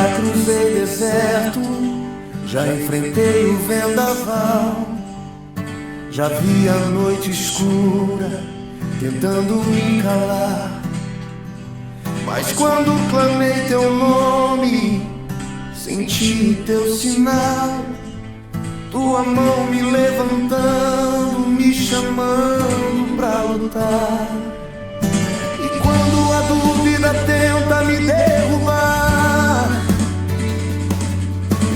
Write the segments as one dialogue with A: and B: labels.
A: Já cruzei deserto, já enfrentei o vendaval, já vi a noite escura tentando me calar. Mas quando clamei teu nome, senti teu sinal, tua mão me levantando, me chamando pra lutar. E quando a dúvida tenta me derrubar,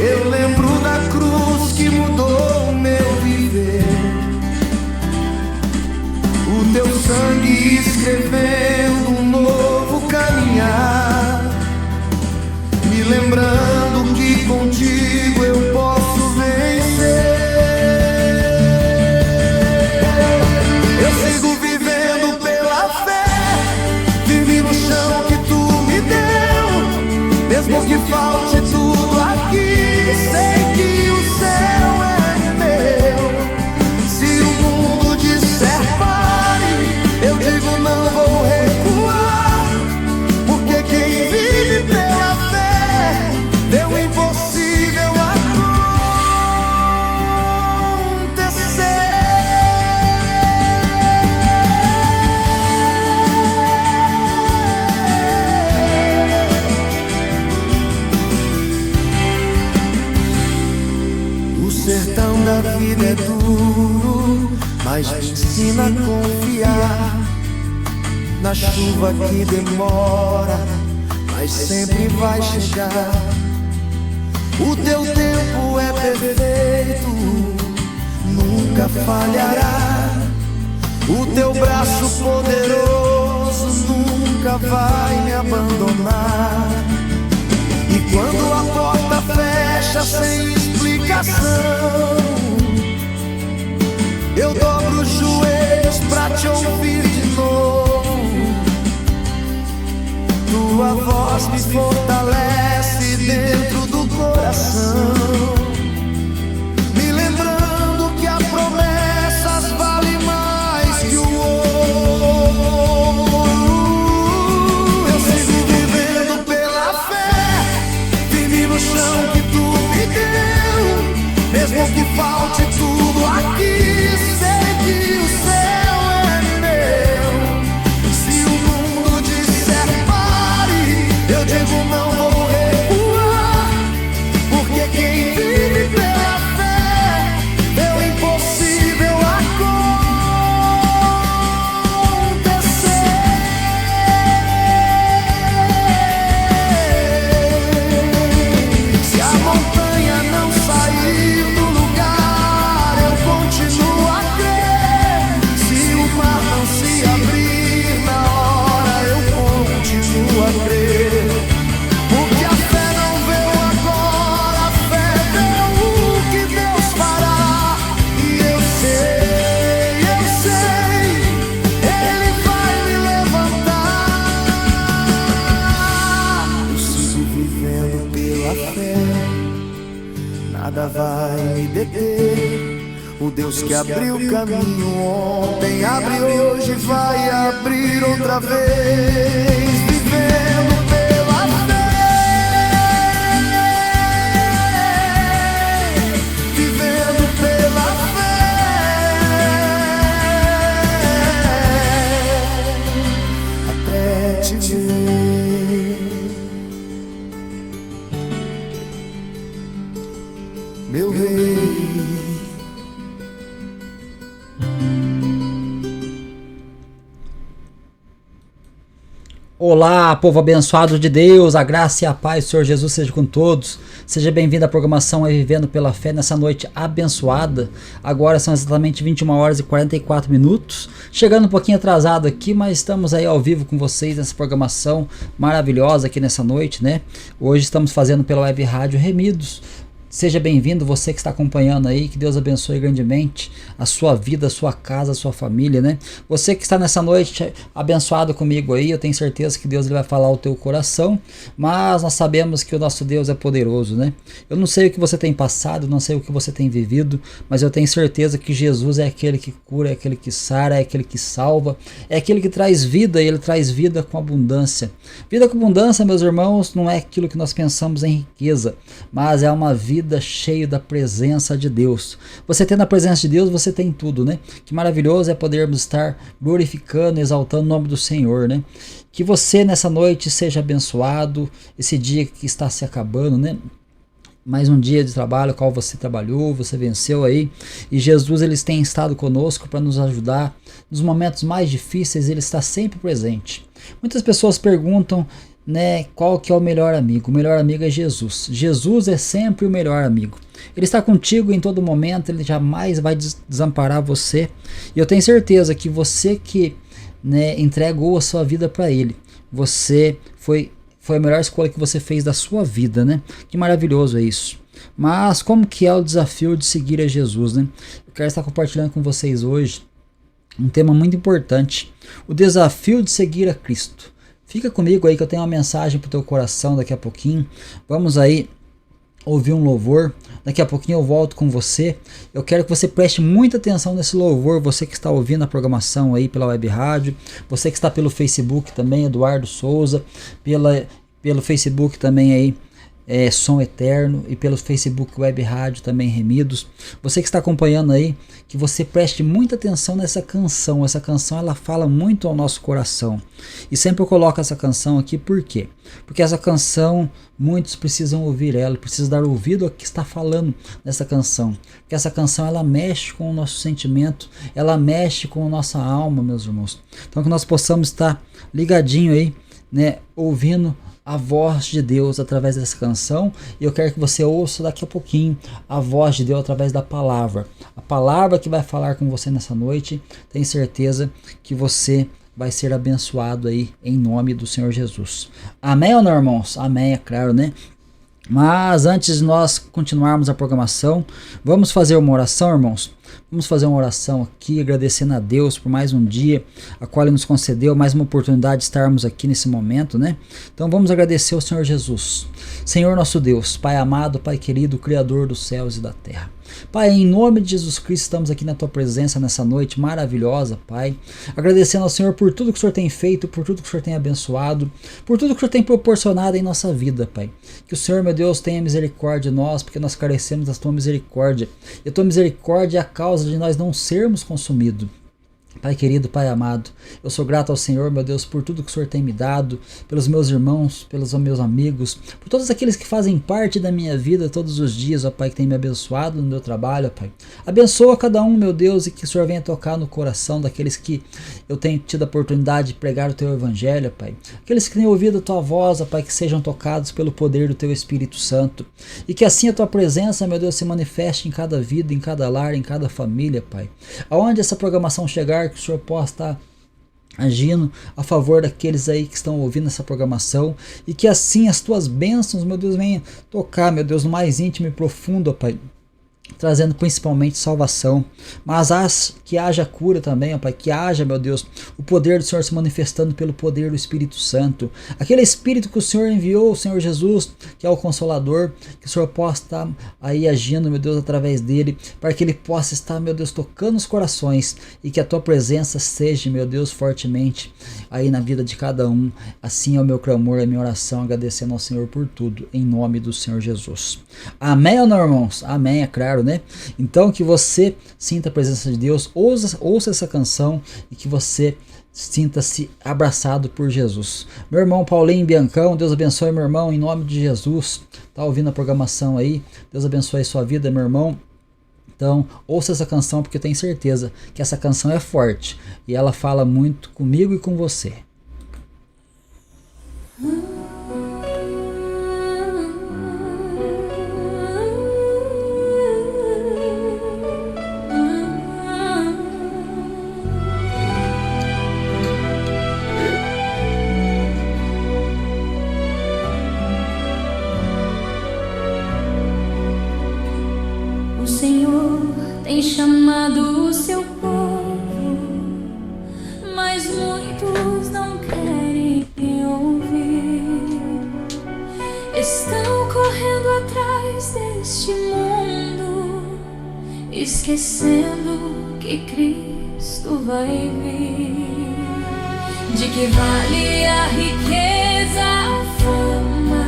A: eu lembro da cruz que mudou o meu viver. O teu sangue escrevendo um novo caminhar, me lembrando que contigo eu posso vencer. Eu sigo vivendo pela fé, firme no chão que tu me deu. Mesmo que falte tudo aqui, sei que o céu é meu. Se o mundo disser pare, eu digo não vou recuar, porque quem vive pela fé vê o impossível acontecer. O sertão da vida é duro, mas me ensina a confiar. Na chuva que demora, mas sempre vai chegar. O teu tempo é perfeito, nunca falhará. O teu braço poderoso nunca vai me abandonar. E quando a porta fecha sem explicação, eu dobro os joelhos pra te ouvir de novo. Tua voz me fortalece dentro do coração, me lembrando que as promessas valem mais que o ouro. Eu sigo vivendo pela fé, firme no chão que tu me deu. Mesmo que falte tudo aqui, sei que o céu é meu. Se o mundo disser pare, eu digo não vou recuar, porque quem vive pela fé vê o impossível acontecer. Se a montanha não sair do lugar, eu continuo a crer. Se o mar não se abrir na hora, eu continuo a crer. Porque a fé não veio agora, a fé vê o que Deus fará. E eu sei, Ele vai me levantar. Eu sigo vivendo pela fé, nada vai me deter. O Deus que abriu o caminho ontem, abre hoje, vai abrir outra vez. Vivendo pela fé, vivendo pela fé, até te ver, meu rei.
B: Olá, povo abençoado de Deus, a graça e a paz do Senhor Jesus seja com todos. Seja bem-vindo à programação Vivendo pela Fé nessa noite abençoada. Agora são exatamente 21 horas e 44 minutos. Chegando um pouquinho atrasado aqui, mas estamos aí ao vivo com vocês nessa programação maravilhosa aqui nessa noite, né? Hoje estamos fazendo pela Web Rádio Remidos, Seja bem-vindo, você que está acompanhando aí, que Deus abençoe grandemente a sua vida, a sua casa, a sua família, né? Você que está nessa noite abençoado comigo aí, eu tenho certeza que Deus ele vai falar ao teu coração, mas nós sabemos que o nosso Deus é poderoso, né? Eu não sei o que você tem passado, não sei o que você tem vivido, mas eu tenho certeza que Jesus é aquele que cura, é aquele que sara, é aquele que salva, é aquele que traz vida, e ele traz vida com abundância. Vida com abundância, meus irmãos, não é aquilo que nós pensamos em riqueza, mas é uma vida cheia da presença de Deus. Você tendo a presença de Deus, você tem tudo, né? Que maravilhoso é podermos estar glorificando, exaltando o nome do Senhor, né? Que você nessa noite seja abençoado, esse dia que está se acabando, né? Mais um dia de trabalho, qual você trabalhou, você venceu aí, e Jesus ele tem estado conosco para nos ajudar nos momentos mais difíceis, ele está sempre presente. Muitas pessoas perguntam, né, qual que é o melhor amigo? O melhor amigo é Jesus. Jesus é sempre o melhor amigo. Ele está contigo em todo momento, ele jamais vai desamparar você. E eu tenho certeza que você que, né, entregou a sua vida para ele, você foi a melhor escolha que você fez da sua vida, né? Que maravilhoso é isso. Mas como que é o desafio de seguir a Jesus, né? Eu quero estar compartilhando com vocês hoje um tema muito importante. O desafio de seguir a Cristo. Fica comigo aí que eu tenho uma mensagem para o teu coração daqui a pouquinho. Vamos aí ouvir um louvor. Daqui a pouquinho eu volto com você. Eu quero que você preste muita atenção nesse louvor. Você que está ouvindo a programação aí pela web rádio. Você que está pelo Facebook também, Eduardo Souza. Pelo Facebook também aí, Som Eterno, e pelo Facebook Web Rádio também Remidos. Você que está acompanhando aí, que você preste muita atenção nessa canção. Essa canção ela fala muito ao nosso coração. E sempre eu coloco essa canção aqui, por quê? Porque essa canção, muitos precisam ouvir ela, precisam dar ouvido ao que está falando nessa canção. Porque essa canção ela mexe com o nosso sentimento, ela mexe com a nossa alma, meus irmãos. Então que nós possamos estar ligadinho aí, né, ouvindo a voz de Deus através dessa canção, e eu quero que você ouça daqui a pouquinho a voz de Deus através da palavra. A palavra que vai falar com você nessa noite, tenho certeza que você vai ser abençoado aí em nome do Senhor Jesus. Amém ou não, irmãos? Amém, é claro, né? Mas antes de nós continuarmos a programação, vamos fazer uma oração, irmãos. Vamos fazer uma oração aqui, agradecendo a Deus por mais um dia, a qual Ele nos concedeu, mais uma oportunidade de estarmos aqui nesse momento, né? Então vamos agradecer ao Senhor Jesus. Senhor nosso Deus, Pai amado, Pai querido, Criador dos céus e da terra. Pai, em nome de Jesus Cristo, estamos aqui na Tua presença nessa noite maravilhosa, Pai. Agradecendo ao Senhor por tudo que o Senhor tem feito, por tudo que o Senhor tem abençoado, por tudo que o Senhor tem proporcionado em nossa vida, Pai. Que o Senhor, meu Deus, tenha misericórdia de nós, porque nós carecemos da Tua misericórdia. E a Tua misericórdia é a causa de nós não sermos consumidos. Pai querido, Pai amado, eu sou grato ao Senhor, meu Deus, por tudo que o Senhor tem me dado, pelos meus irmãos, pelos meus amigos, por todos aqueles que fazem parte da minha vida todos os dias, ó Pai, que tem me abençoado no meu trabalho, ó Pai. Abençoa cada um, meu Deus, e que o Senhor venha tocar no coração daqueles que eu tenho tido a oportunidade de pregar o Teu Evangelho, ó Pai. Aqueles que têm ouvido a Tua voz, ó Pai, que sejam tocados pelo poder do Teu Espírito Santo. E que assim a Tua presença, meu Deus, se manifeste em cada vida, em cada lar, em cada família, Pai. Aonde essa programação chegar, que o Senhor possa estar agindo a favor daqueles aí que estão ouvindo essa programação, e que assim as Tuas bênçãos, meu Deus, venham tocar, meu Deus, no mais íntimo e profundo, ó Pai, trazendo principalmente salvação, mas que haja cura também, ó Pai, que haja, meu Deus, o poder do Senhor se manifestando pelo poder do Espírito Santo, aquele Espírito que o Senhor enviou, o Senhor Jesus, que é o Consolador, que o Senhor possa estar aí agindo, meu Deus, através dele, para que ele possa estar, meu Deus, tocando os corações, e que a Tua presença seja, meu Deus, fortemente aí na vida de cada um. Assim é o meu clamor, é a minha oração, agradecendo ao Senhor por tudo, em nome do Senhor Jesus. Amém ou não, irmãos? Amém, é claro, né? Então que você sinta a presença de Deus, ouça essa canção, e que você sinta-se abraçado por Jesus. Meu irmão Paulinho Biancão, Deus abençoe, meu irmão, em nome de Jesus. Tá ouvindo a programação aí? Deus abençoe a sua vida, meu irmão. Então, ouça essa canção, porque eu tenho certeza que essa canção é forte e ela fala muito comigo e com você.
C: Senhor tem chamado o seu povo, mas muitos não querem ouvir. Estão correndo atrás deste mundo, esquecendo que Cristo vai vir. De que vale a riqueza, a fama?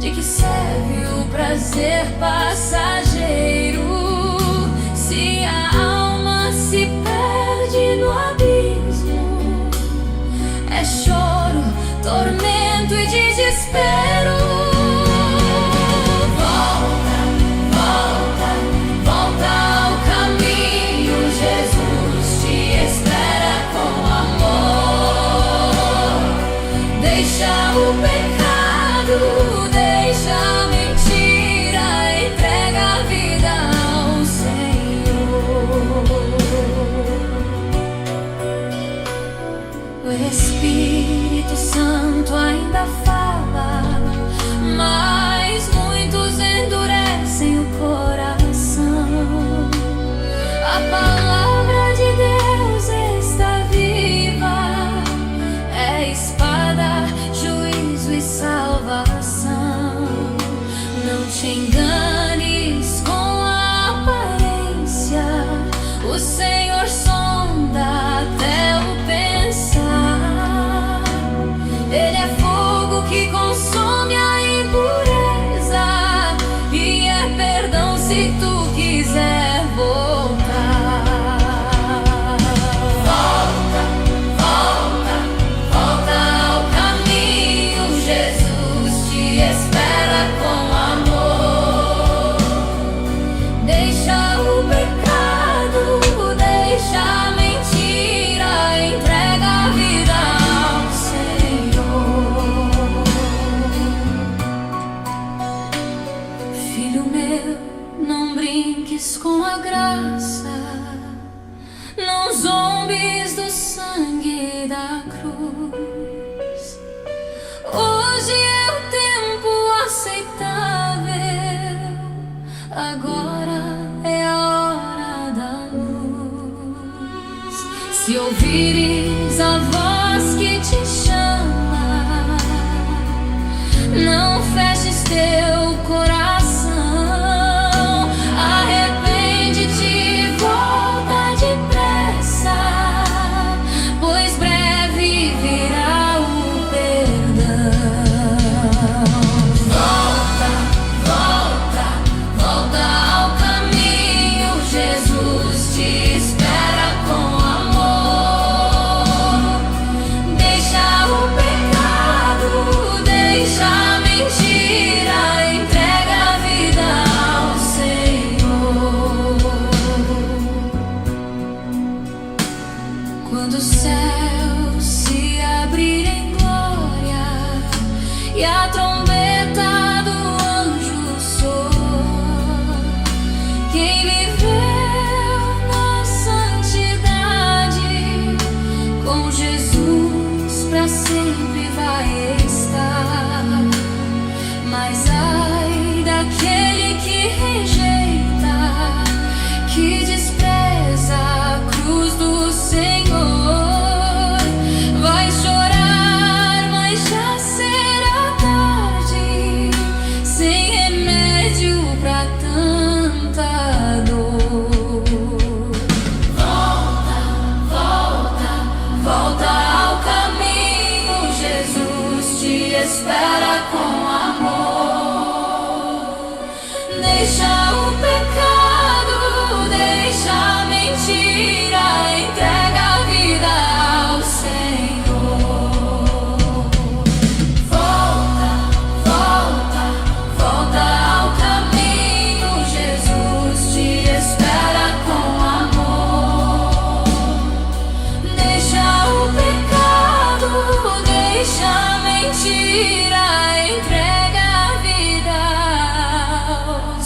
C: De que serve o prazer passageiro, se a alma se perde no abismo? É choro, tormento e desespero. Volta, volta, volta ao caminho. Jesus te espera com amor. Deixa o pecado, deixa a mentira, entrega a vida ao Senhor. O Espírito Santo ainda fala, mas muitos endurecem o coração. A palavra de Deus está viva, é espada, juízo e salvação. Não te enganes com a aparência, o Senhor sonda até o pensar. Ele é fogo que consome a impureza, e é perdão se tu quiser voltar. Volta, volta, volta ao caminho. Jesus te espera com amor. Deixa o pecado, deixa a mentira, entrega a vida ao Senhor. Filho meu, não brinques com a graça, não zombes do sangue da cruz. Hoje é o tempo aceitável, agora é a hora da luz. Se ouvires a voz que te chama, não feches teu coração. Arrepende-te, volta depressa, pois breve virá o perdão. Volta, volta, volta ao caminho. Jesus te espera com amor. Deixa o pecado, deixa a mentira, entrega a vida ao Senhor. Quando os céus se abrirem em glória e a trombeta do anjo soar, quem viveu na santidade com Jesus pra sempre vai estar. Mas ai daquele que rejeita, que despreza a cruz do Senhor, vai chorar, mas já será tarde, sem remédio pra tanta dor. Volta, volta, volta ao caminho. Jesus te espera com amor. Deixa o pecado, deixa a mentira, entrega a vida ao Senhor. Volta, volta, volta ao caminho. Jesus te espera com amor. Deixa o pecado, deixa a mentira, entrega a vida ao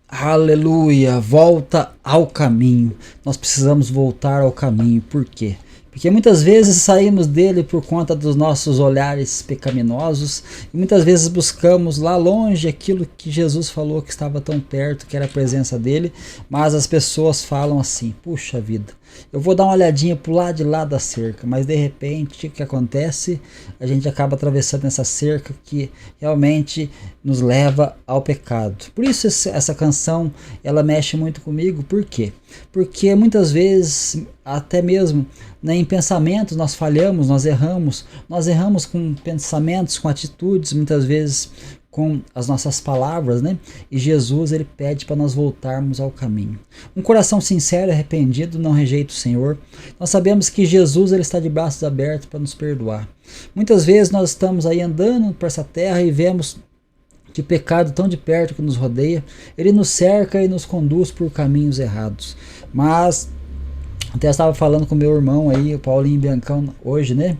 B: Aleluia, volta ao caminho. Nós precisamos voltar ao caminho. Por quê? Porque muitas vezes saímos dele por conta dos nossos olhares pecaminosos e muitas vezes buscamos lá longe aquilo que Jesus falou que estava tão perto, que era a presença dele, mas as pessoas falam assim: puxa vida, eu vou dar uma olhadinha pro lado de lá da cerca, mas de repente o que acontece? A gente acaba atravessando essa cerca que realmente nos leva ao pecado. Por isso essa canção ela mexe muito comigo. Por quê? Porque muitas vezes, até mesmo em pensamentos, nós falhamos, nós erramos com pensamentos, com atitudes, muitas vezes com as nossas palavras, né? E Jesus, ele pede para nós voltarmos ao caminho. Um coração sincero e arrependido não rejeita o Senhor. Nós sabemos que Jesus, ele está de braços abertos para nos perdoar. Muitas vezes nós estamos aí andando por essa terra e vemos que o pecado tão de perto que nos rodeia, ele nos cerca e nos conduz por caminhos errados. Mas até estava falando com meu irmão aí, o Paulinho Biancão, hoje, né?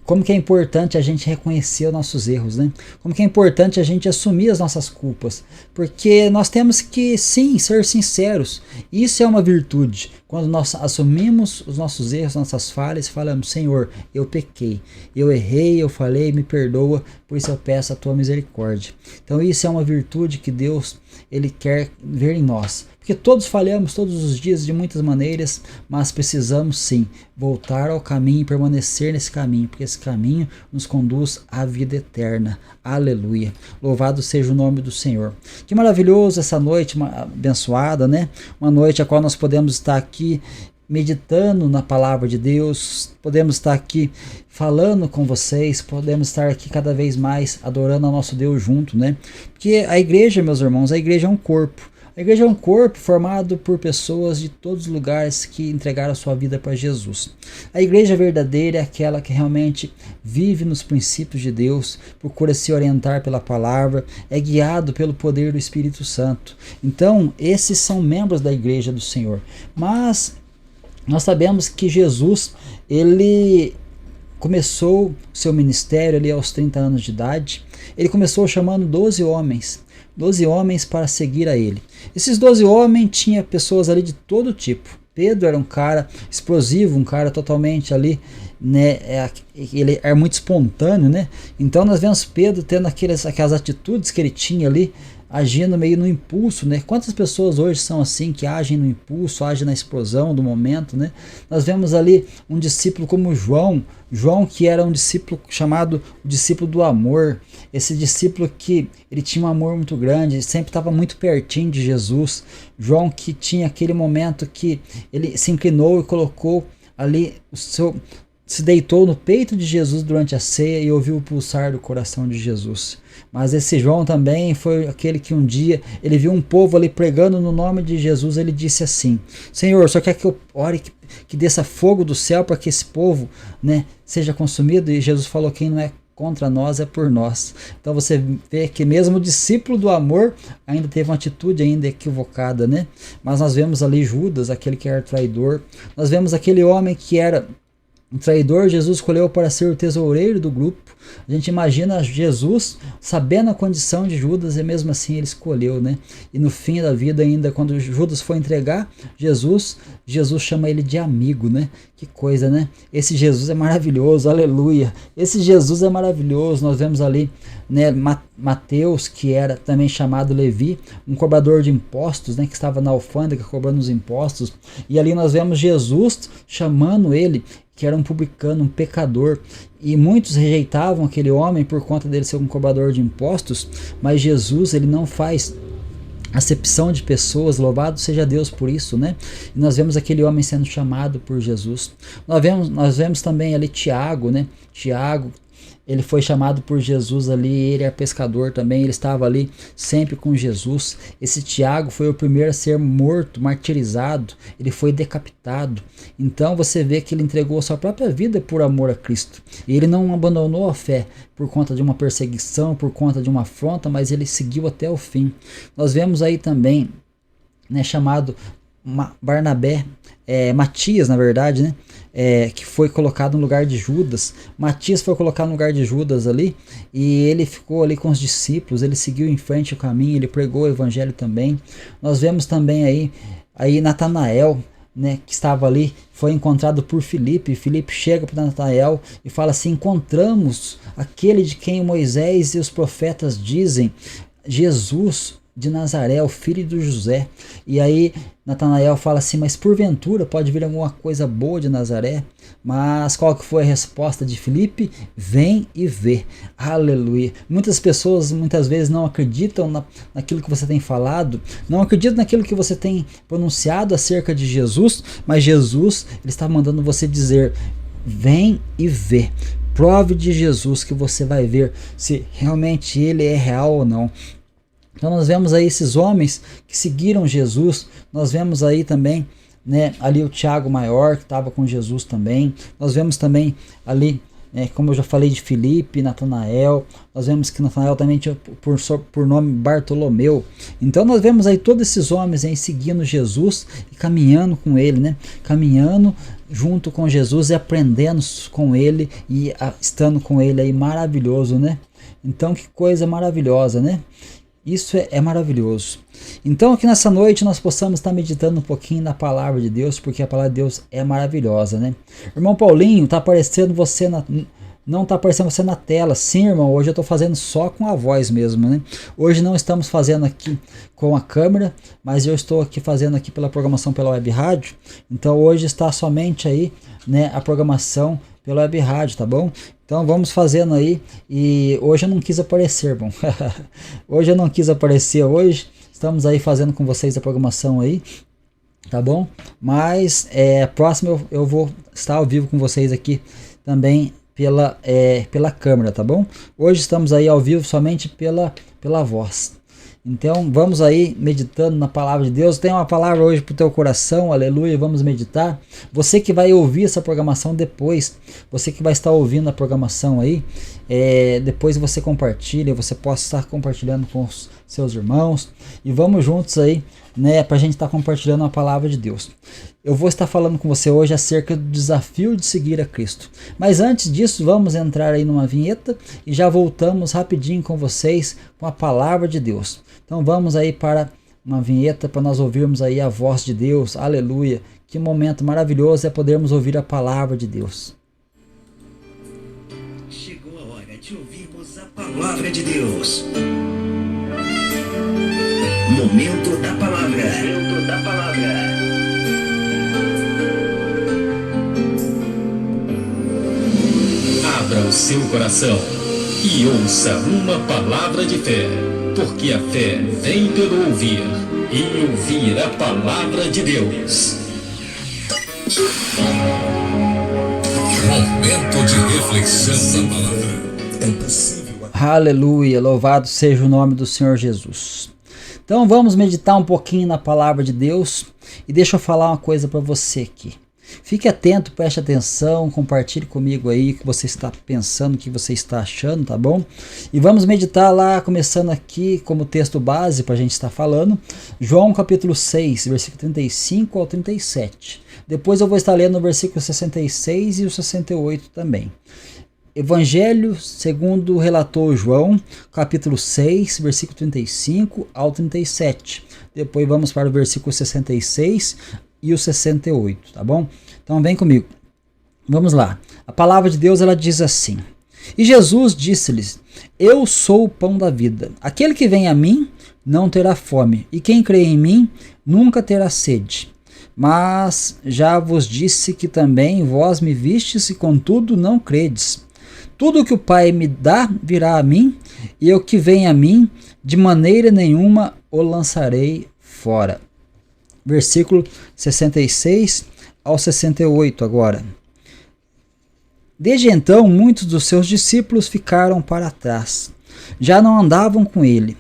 B: Como que é importante a gente reconhecer os nossos erros, né? Como que é importante a gente assumir as nossas culpas. Porque nós temos que, sim, ser sinceros. Isso é uma virtude. Quando nós assumimos os nossos erros, nossas falhas, falamos: Senhor, eu pequei, eu errei, eu falei, me perdoa, por isso eu peço a tua misericórdia. Então isso é uma virtude que Deus, ele quer ver em nós. Porque todos falhamos todos os dias de muitas maneiras, mas precisamos sim voltar ao caminho e permanecer nesse caminho, porque esse caminho nos conduz à vida eterna. Aleluia. Louvado seja o nome do Senhor. Que maravilhoso essa noite abençoada, né? Uma noite a qual nós podemos estar aqui meditando na palavra de Deus, podemos estar aqui falando com vocês, podemos estar aqui cada vez mais adorando ao nosso Deus junto, né? Porque a igreja, meus irmãos, a igreja é um corpo. A igreja é um corpo formado por pessoas de todos os lugares que entregaram a sua vida para Jesus. A igreja verdadeira é aquela que realmente vive nos princípios de Deus, procura se orientar pela palavra, é guiado pelo poder do Espírito Santo. Então, esses são membros da igreja do Senhor. Mas nós sabemos que Jesus, ele começou seu ministério ali aos 30 anos de idade. Ele começou chamando 12 homens para seguir a ele. Esses 12 homens tinham pessoas ali de todo tipo. Pedro era um cara explosivo, um cara totalmente ali, né, ele era muito espontâneo, né? Então nós vemos Pedro tendo aquelas atitudes que ele tinha ali, agindo meio no impulso, né? Quantas pessoas hoje são assim, que agem no impulso, agem na explosão do momento, né? Nós vemos ali um discípulo como João, que era um discípulo chamado o discípulo do amor. Esse discípulo que ele tinha um amor muito grande, sempre estava muito pertinho de Jesus. João que tinha aquele momento que ele se inclinou e colocou ali se deitou no peito de Jesus durante a ceia e ouviu o pulsar do coração de Jesus. Mas esse João também foi aquele que um dia ele viu um povo ali pregando no nome de Jesus. Ele disse assim: Senhor, só quer que eu ore que desça fogo do céu para que esse povo, né, seja consumido? E Jesus falou: quem não é contra nós é por nós. Então você vê que mesmo o discípulo do amor ainda teve uma atitude ainda equivocada, né? Mas nós vemos ali Judas, aquele que era traidor. Nós vemos aquele homem que era um traidor, Jesus escolheu para ser o tesoureiro do grupo. A gente imagina Jesus sabendo a condição de Judas e mesmo assim ele escolheu, né? E no fim da vida ainda, quando Judas foi entregar Jesus chama ele de amigo, né? Que coisa, né? Esse Jesus é maravilhoso, aleluia. Esse Jesus é maravilhoso. Nós vemos ali, né, Mateus, que era também chamado Levi, um cobrador de impostos, né, que estava na alfândega cobrando os impostos. E ali nós vemos Jesus chamando ele, que era um publicano, um pecador, e muitos rejeitavam aquele homem por conta dele ser um cobrador de impostos, mas Jesus, ele não faz acepção de pessoas, louvado seja Deus por isso, né? E nós vemos aquele homem sendo chamado por Jesus. Nós vemos também ali Tiago, né? Tiago, ele foi chamado por Jesus ali, ele era pescador também, ele estava ali sempre com Jesus. Esse Tiago foi o primeiro a ser morto, martirizado, ele foi decapitado. Então você vê que ele entregou a sua própria vida por amor a Cristo. E ele não abandonou a fé por conta de uma perseguição, por conta de uma afronta, mas ele seguiu até o fim. Nós vemos aí também, né, chamado Barnabé, Matias, na verdade, né? Que foi colocado no lugar de Judas. Matias foi colocado no lugar de Judas ali, e ele ficou ali com os discípulos, ele seguiu em frente o caminho, ele pregou o evangelho também. Nós vemos também aí Natanael, né, que estava ali, foi encontrado por Filipe. Filipe chega para Natanael e fala assim: encontramos aquele de quem Moisés e os profetas dizem, Jesus de Nazaré, o filho de José. E aí Natanael fala assim: mas porventura pode vir alguma coisa boa de Nazaré? Mas qual que foi a resposta de Filipe? Vem e vê. Aleluia. Muitas pessoas muitas vezes não acreditam naquilo que você tem falado, não acreditam naquilo que você tem pronunciado acerca de Jesus, mas Jesus, ele está mandando você dizer: vem e vê. Prove de Jesus, que você vai ver se realmente ele é real ou não. Então nós vemos aí esses homens que seguiram Jesus. Nós vemos aí também, né, ali o Tiago Maior, que estava com Jesus também. Nós vemos também ali, como eu já falei, de Filipe, Natanael. Nós vemos que Natanael também tinha por nome Bartolomeu. Então nós vemos aí todos esses homens aí seguindo Jesus e caminhando com ele, né? Caminhando junto com Jesus e aprendendo com ele e estando com ele aí, maravilhoso, né? Então que coisa maravilhosa, né? Isso é maravilhoso. Então que nessa noite nós possamos estar meditando um pouquinho na palavra de Deus, porque a palavra de Deus é maravilhosa, né? Irmão Paulinho, tá aparecendo você não está aparecendo você na tela. Sim, irmão, hoje eu estou fazendo só com a voz mesmo, né? Hoje não estamos fazendo aqui com a câmera, mas eu estou aqui fazendo aqui pela programação pela web rádio. Então hoje está somente aí, né, a programação pela web rádio, tá bom? Então vamos fazendo aí. E hoje eu não quis aparecer, irmão. Hoje eu não quis aparecer. Hoje estamos aí fazendo com vocês a programação aí, tá bom? Mas próximo eu vou estar ao vivo com vocês aqui também pela câmera, tá bom? Hoje estamos aí ao vivo somente pela voz. Então vamos aí meditando na palavra de Deus. Tem uma palavra hoje para o teu coração, aleluia. Vamos meditar. Você que vai ouvir essa programação depois, você que vai estar ouvindo a programação aí, depois você compartilha, você possa estar compartilhando com os seus irmãos e vamos juntos aí, né, para a gente estar compartilhando a palavra de Deus. Eu vou estar falando com você hoje acerca do desafio de seguir a Cristo. Mas antes disso, vamos entrar aí numa vinheta e já voltamos rapidinho com vocês com a palavra de Deus. Então vamos aí para uma vinheta para nós ouvirmos aí a voz de Deus. Aleluia! Que momento maravilhoso é podermos ouvir a palavra de Deus.
D: Chegou a hora de ouvirmos a palavra de Deus. Momento da palavra. Momento da palavra. Abra o seu coração e ouça uma palavra de fé, porque a fé vem pelo ouvir e ouvir a palavra de Deus. Momento de reflexão da palavra. É impossível.
B: Aleluia, louvado seja o nome do Senhor Jesus. Então vamos meditar um pouquinho na palavra de Deus e deixa eu falar uma coisa para você aqui. Fique atento, preste atenção, compartilhe comigo aí o que você está pensando, o que você está achando, tá bom? E vamos meditar lá, começando aqui como texto base para a gente estar falando, João capítulo 6, versículo 35 ao 37. Depois eu vou estar lendo o versículo 66 e o 68 também. Evangelho segundo relatou João, capítulo 6, versículo 35 ao 37. Depois vamos para o versículo 66 e o 68, tá bom? Então vem comigo. Vamos lá. A palavra de Deus, ela diz assim: E Jesus disse-lhes: Eu sou o pão da vida. Aquele que vem a mim não terá fome, e quem crê em mim nunca terá sede. Mas já vos disse que também vós me vistes e contudo não credes. Tudo o que o Pai me dá virá a mim, e o que vem a mim, de maneira nenhuma o lançarei fora. Versículo 66 ao 68 agora. Desde então, muitos dos seus discípulos ficaram para trás. Já não andavam com ele.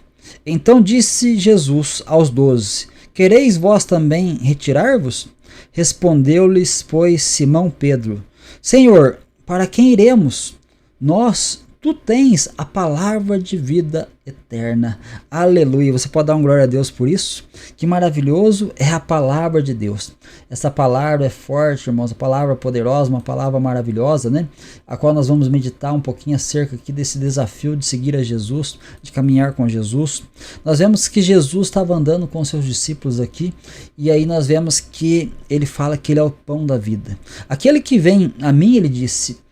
B: Então disse Jesus aos 12: Quereis vós também retirar-vos? Respondeu-lhes, pois, Simão Pedro: Senhor, para quem iremos? Nós tu tens a palavra de vida eterna. Aleluia. Você pode dar um glória a Deus por isso? Que maravilhoso é a palavra de Deus. Essa palavra é forte, irmãos, a palavra poderosa, uma palavra maravilhosa, né? A qual nós vamos meditar um pouquinho acerca aqui desse desafio de seguir a Jesus, de caminhar com Jesus. Nós vemos que Jesus estava andando com seus discípulos aqui, e aí nós vemos que ele fala que ele é o pão da vida. Aquele que vem a mim, ele disse,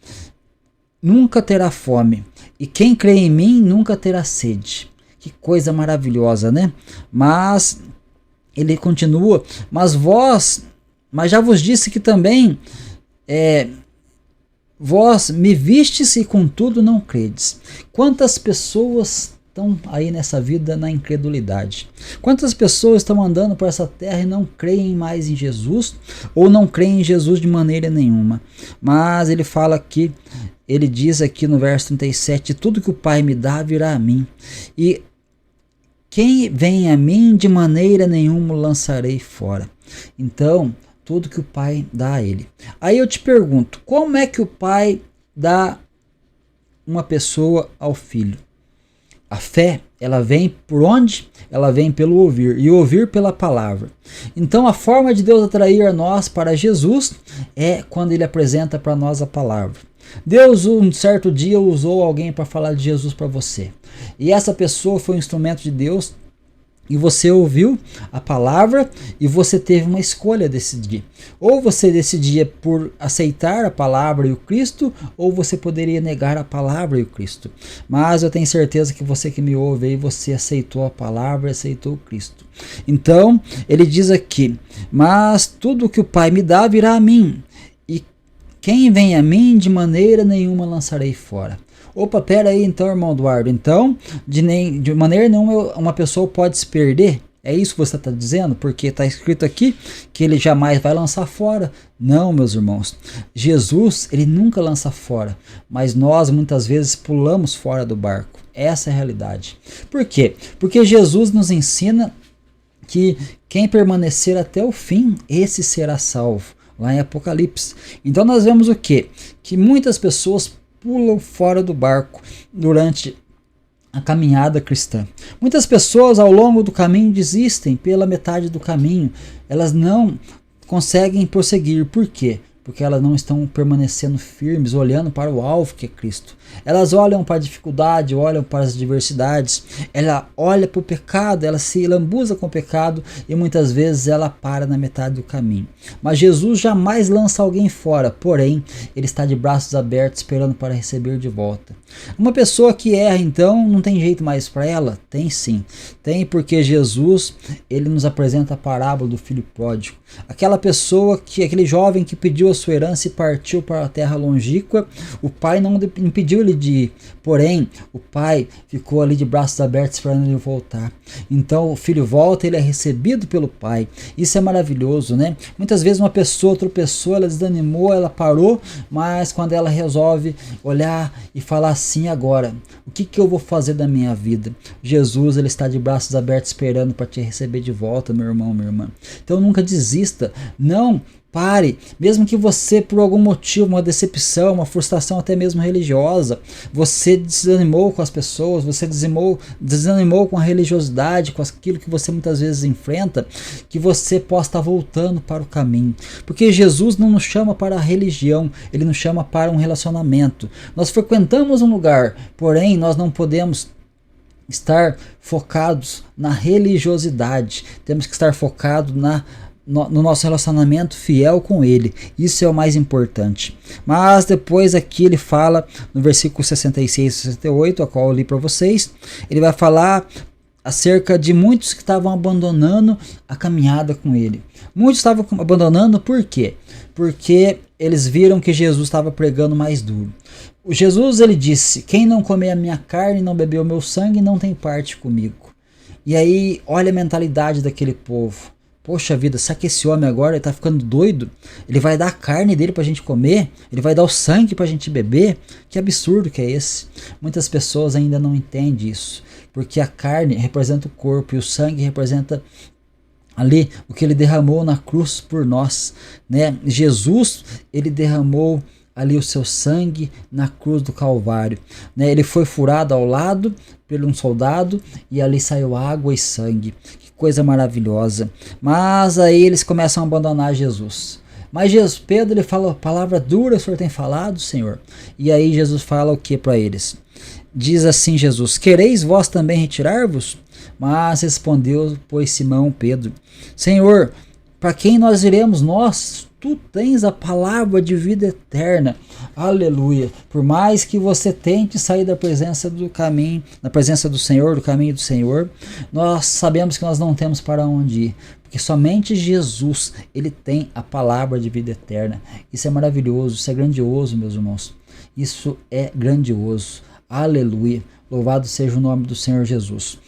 B: nunca terá fome, e quem crê em mim nunca terá sede. Que coisa maravilhosa, né? Mas ele continua, mas já vos disse que também vós me vistes e contudo não credes. Quantas pessoas estão aí nessa vida na incredulidade? Quantas pessoas estão andando por essa terra e não creem mais em Jesus, ou não creem em Jesus de maneira nenhuma? Mas ele fala aqui, ele diz aqui no verso 37, tudo que o Pai me dá virá a mim, e quem vem a mim de maneira nenhuma lançarei fora. Então, tudo que o Pai dá a ele. Aí eu te pergunto, como é que o Pai dá uma pessoa ao filho? A fé, ela vem por onde? Ela vem pelo ouvir, e ouvir pela palavra. Então a forma de Deus atrair a nós para Jesus é quando ele apresenta para nós a palavra. Deus um certo dia usou alguém para falar de Jesus para você. E essa pessoa foi um instrumento de Deus, e você ouviu a palavra e você teve uma escolha a decidir. Ou você decidia por aceitar a palavra e o Cristo, ou você poderia negar a palavra e o Cristo. Mas eu tenho certeza que você que me ouve aí, você aceitou a palavra e aceitou o Cristo. Então, ele diz aqui, mas tudo que o Pai me dá virá a mim, e quem vem a mim de maneira nenhuma lançarei fora. Opa, pera aí então, irmão Eduardo. Então, de maneira nenhuma uma pessoa pode se perder? É isso que você está dizendo? Porque está escrito aqui que ele jamais vai lançar fora. Não, meus irmãos. Jesus, ele nunca lança fora. Mas nós, muitas vezes, pulamos fora do barco. Essa é a realidade. Por quê? Porque Jesus nos ensina que quem permanecer até o fim, esse será salvo. Lá em Apocalipse. Então nós vemos o quê? Que muitas pessoas pulam fora do barco durante a caminhada cristã. Muitas pessoas ao longo do caminho desistem pela metade do caminho. Elas não conseguem prosseguir. Por quê? Porque elas não estão permanecendo firmes, olhando para o alvo que é Cristo. Elas olham para a dificuldade, olham para as adversidades, ela olha para o pecado, ela se lambuza com o pecado e muitas vezes ela para na metade do caminho. Mas Jesus jamais lança alguém fora, porém, ele está de braços abertos esperando para receber de volta. Uma pessoa que erra, então, não tem jeito mais para ela? Tem sim. Tem, porque Jesus, ele nos apresenta a parábola do filho pródigo. Aquela pessoa, aquele jovem que pediu a sua herança e partiu para a terra longínqua, o pai não impediu ele de ir, porém o pai ficou ali de braços abertos esperando ele voltar. Então o filho volta, ele é recebido pelo pai. Isso é maravilhoso, né? Muitas vezes uma pessoa tropeçou, ela desanimou, ela parou, mas quando ela resolve olhar e falar assim, agora, o que eu vou fazer da minha vida? Jesus, ele está de braços abertos esperando para te receber de volta, meu irmão, minha irmã. Então nunca desista, não pare, mesmo que você, por algum motivo, uma decepção, uma frustração até mesmo religiosa, você desanimou com as pessoas, você desanimou com a religiosidade, com aquilo que você muitas vezes enfrenta, que você possa estar voltando para o caminho. Porque Jesus não nos chama para a religião, ele nos chama para um relacionamento. Nós frequentamos um lugar, porém nós não podemos estar focados na religiosidade, temos que estar focados no nosso relacionamento fiel com ele. Isso é o mais importante. Mas depois aqui ele fala no versículo 66 e 68, a qual eu li para vocês, ele vai falar acerca de muitos que estavam abandonando a caminhada com ele. Muitos estavam abandonando por quê? Porque eles viram que Jesus estava pregando mais duro. O Jesus, ele disse, quem não comer a minha carne e não beber o meu sangue não tem parte comigo. E aí olha a mentalidade daquele povo. Poxa vida, será que esse homem agora está ficando doido? Ele vai dar a carne dele para a gente comer? Ele vai dar o sangue para a gente beber? Que absurdo que é esse? Muitas pessoas ainda não entendem isso. Porque a carne representa o corpo e o sangue representa ali o que ele derramou na cruz por nós, né? Jesus, ele derramou ali o seu sangue na cruz do Calvário, né? Ele foi furado ao lado por um soldado e ali saiu água e sangue. Que coisa maravilhosa. Mas aí eles começam a abandonar Jesus. Mas Pedro, ele fala: palavra dura o Senhor tem falado, Senhor. E aí Jesus fala o que para eles? Diz assim Jesus: quereis vós também retirar-vos? Mas respondeu, pois, Simão Pedro: Senhor, para quem nós iremos? Nós, tu tens a palavra de vida eterna. Aleluia. Por mais que você tente sair da presença do caminho, da presença do Senhor, do caminho do Senhor, nós sabemos que nós não temos para onde ir, porque somente Jesus, ele tem a palavra de vida eterna. Isso é maravilhoso, isso é grandioso, meus irmãos. Isso é grandioso. Aleluia. Louvado seja o nome do Senhor Jesus.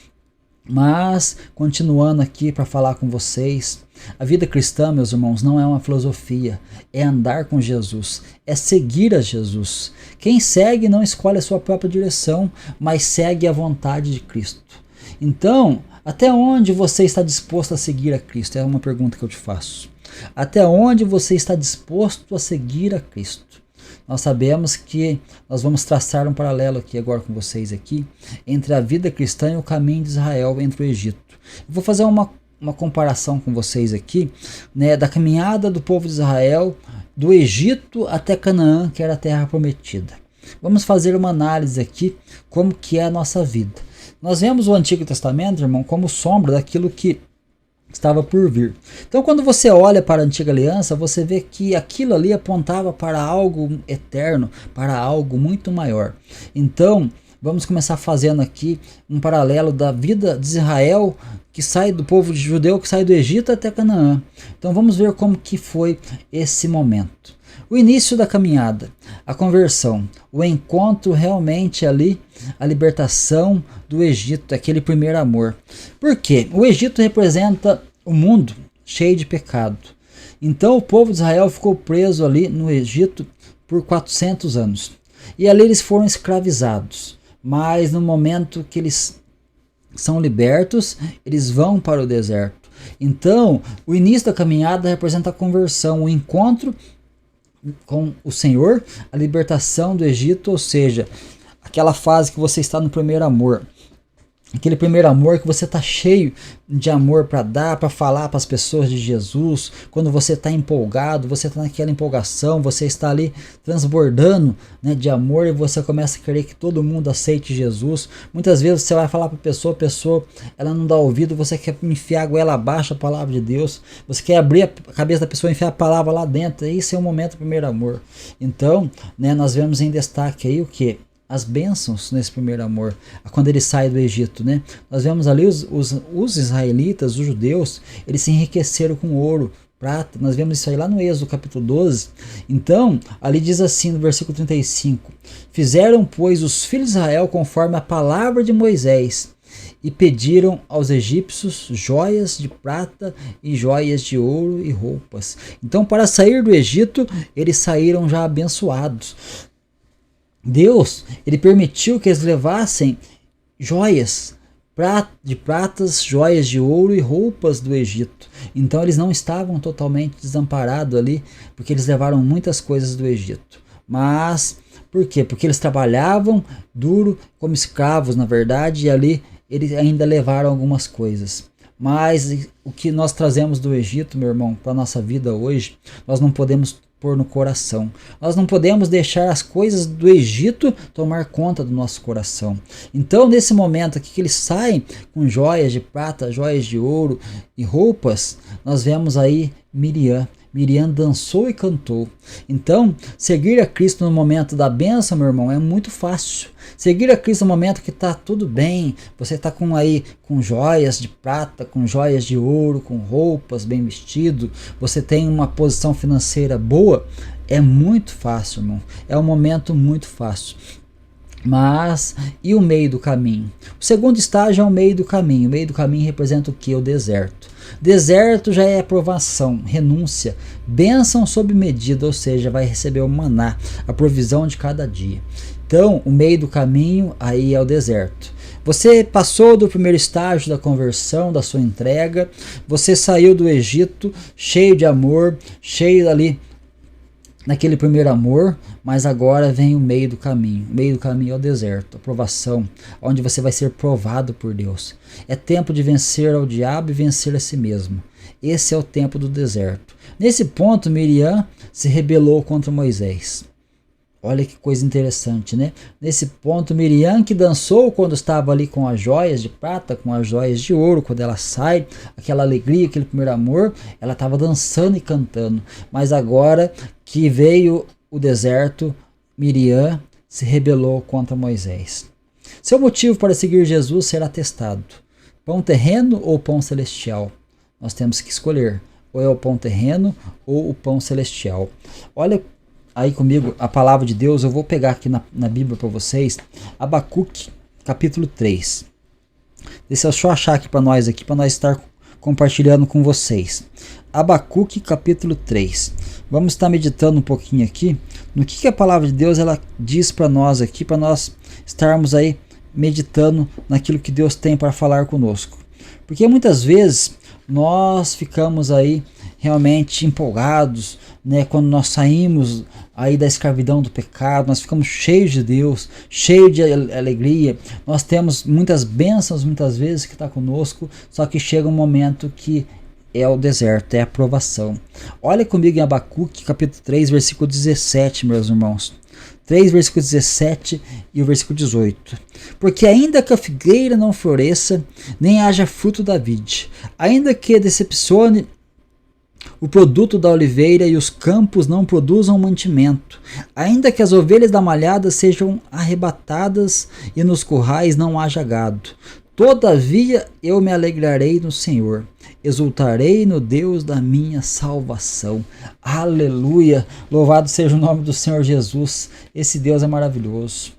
B: Mas, continuando aqui para falar com vocês, a vida cristã, meus irmãos, não é uma filosofia, é andar com Jesus, é seguir a Jesus. Quem segue não escolhe a sua própria direção, mas segue a vontade de Cristo. Então, até onde você está disposto a seguir a Cristo? É uma pergunta que eu te faço. Até onde você está disposto a seguir a Cristo? Nós sabemos que nós vamos traçar um paralelo aqui agora com vocês aqui entre a vida cristã e o caminho de Israel entre o Egito. Eu vou fazer uma comparação com vocês aqui, né, da caminhada do povo de Israel do Egito até Canaã, que era a terra prometida. Vamos fazer uma análise aqui como que é a nossa vida. Nós vemos o Antigo Testamento, irmão, como sombra daquilo que estava por vir. Então, quando você olha para a Antiga Aliança, você vê que aquilo ali apontava para algo eterno, para algo muito maior. Então, vamos começar fazendo aqui um paralelo da vida de Israel, que sai do povo judeu, que sai do Egito até Canaã. Então, vamos ver como que foi esse momento. O início da caminhada, a conversão, o encontro realmente ali, a libertação do Egito, aquele primeiro amor. Por quê? O Egito representa o mundo cheio de pecado. Então o povo de Israel ficou preso ali no Egito por 400 anos. E ali eles foram escravizados. Mas no momento que eles são libertos, eles vão para o deserto. Então o início da caminhada representa a conversão, o encontro com o Senhor, a libertação do Egito, ou seja, aquela fase que você está no primeiro amor. Aquele primeiro amor que você está cheio de amor para dar, para falar para as pessoas de Jesus. Quando você está empolgado, você está naquela empolgação, você está ali transbordando, né, de amor, e você começa a querer que todo mundo aceite Jesus. Muitas vezes você vai falar para a pessoa ela não dá ouvido, você quer enfiar a goela abaixo a palavra de Deus, você quer abrir a cabeça da pessoa e enfiar a palavra lá dentro. Esse é o momento do primeiro amor. Então, né, nós vemos em destaque aí o que? As bênçãos nesse primeiro amor, quando ele sai do Egito, né? Nós vemos ali os israelitas, os judeus, eles se enriqueceram com ouro, prata. Nós vemos isso aí lá no Êxodo capítulo 12. Então, ali diz assim no versículo 35: fizeram, pois, os filhos de Israel conforme a palavra de Moisés, e pediram aos egípcios joias de prata e joias de ouro e roupas. Então, para sair do Egito, eles saíram já abençoados. Deus, ele permitiu que eles levassem joias de pratas, joias de ouro e roupas do Egito. Então eles não estavam totalmente desamparados ali, porque eles levaram muitas coisas do Egito. Mas, por quê? Porque eles trabalhavam duro como escravos, na verdade, e ali eles ainda levaram algumas coisas. Mas o que nós trazemos do Egito, meu irmão, para a nossa vida hoje, nós não podemos pôr no coração. Nós não podemos deixar as coisas do Egito tomar conta do nosso coração. Então, nesse momento aqui que eles saem com joias de prata, joias de ouro e roupas, nós vemos aí Miriam. Miriam dançou e cantou. Então, seguir a Cristo no momento da bênção, meu irmão, é muito fácil. Seguir a Cristo no momento que está tudo bem, você está com joias de prata, com joias de ouro, com roupas, bem vestido, você tem uma posição financeira boa, é muito fácil, irmão. É um momento muito fácil. Mas, e o meio do caminho? O segundo estágio é o meio do caminho. O meio do caminho representa o que? O deserto. Deserto já é aprovação, renúncia, bênção sob medida, ou seja, vai receber o maná, a provisão de cada dia. Então, o meio do caminho aí é o deserto. Você passou do primeiro estágio da conversão, da sua entrega, você saiu do Egito cheio de amor, cheio ali naquele primeiro amor, mas agora vem o meio do caminho. O meio do caminho é o deserto, a provação, onde você vai ser provado por Deus. É tempo de vencer ao diabo e vencer a si mesmo. Esse é o tempo do deserto. Nesse ponto, Miriam se rebelou contra Moisés. Olha que coisa interessante, né? Nesse ponto, Miriam, que dançou quando estava ali com as joias de prata, com as joias de ouro, quando ela sai, aquela alegria, aquele primeiro amor, ela estava dançando e cantando. Mas agora que veio o deserto, Miriam se rebelou contra Moisés. Seu motivo para seguir Jesus será testado. Pão terreno ou pão celestial? Nós temos que escolher. Ou é o pão terreno ou o pão celestial. Olha aí comigo a palavra de Deus. Eu vou pegar aqui na Bíblia para vocês. Abacuque, capítulo 3. Deixa eu só achar aqui para nós estar compartilhando com vocês. Abacuque, capítulo 3. Vamos estar meditando um pouquinho aqui no que a palavra de Deus ela diz para nós aqui, para nós estarmos aí meditando naquilo que Deus tem para falar conosco. Porque muitas vezes nós ficamos aí realmente empolgados, né, quando nós saímos aí da escravidão do pecado, nós ficamos cheios de Deus, cheios de alegria, nós temos muitas bênçãos muitas vezes que está conosco, só que chega um momento que é o deserto, é a provação. Olha comigo em Abacuque, capítulo 3, versículo 17, meus irmãos. 3, versículo 17 e o versículo 18. Porque ainda que a figueira não floresça, nem haja fruto da vide, ainda que decepcione o produto da oliveira e os campos não produzam mantimento, ainda que as ovelhas da malhada sejam arrebatadas e nos currais não haja gado, todavia eu me alegrarei no Senhor, exultarei no Deus da minha salvação. Aleluia! Louvado seja o nome do Senhor Jesus. Esse Deus é maravilhoso.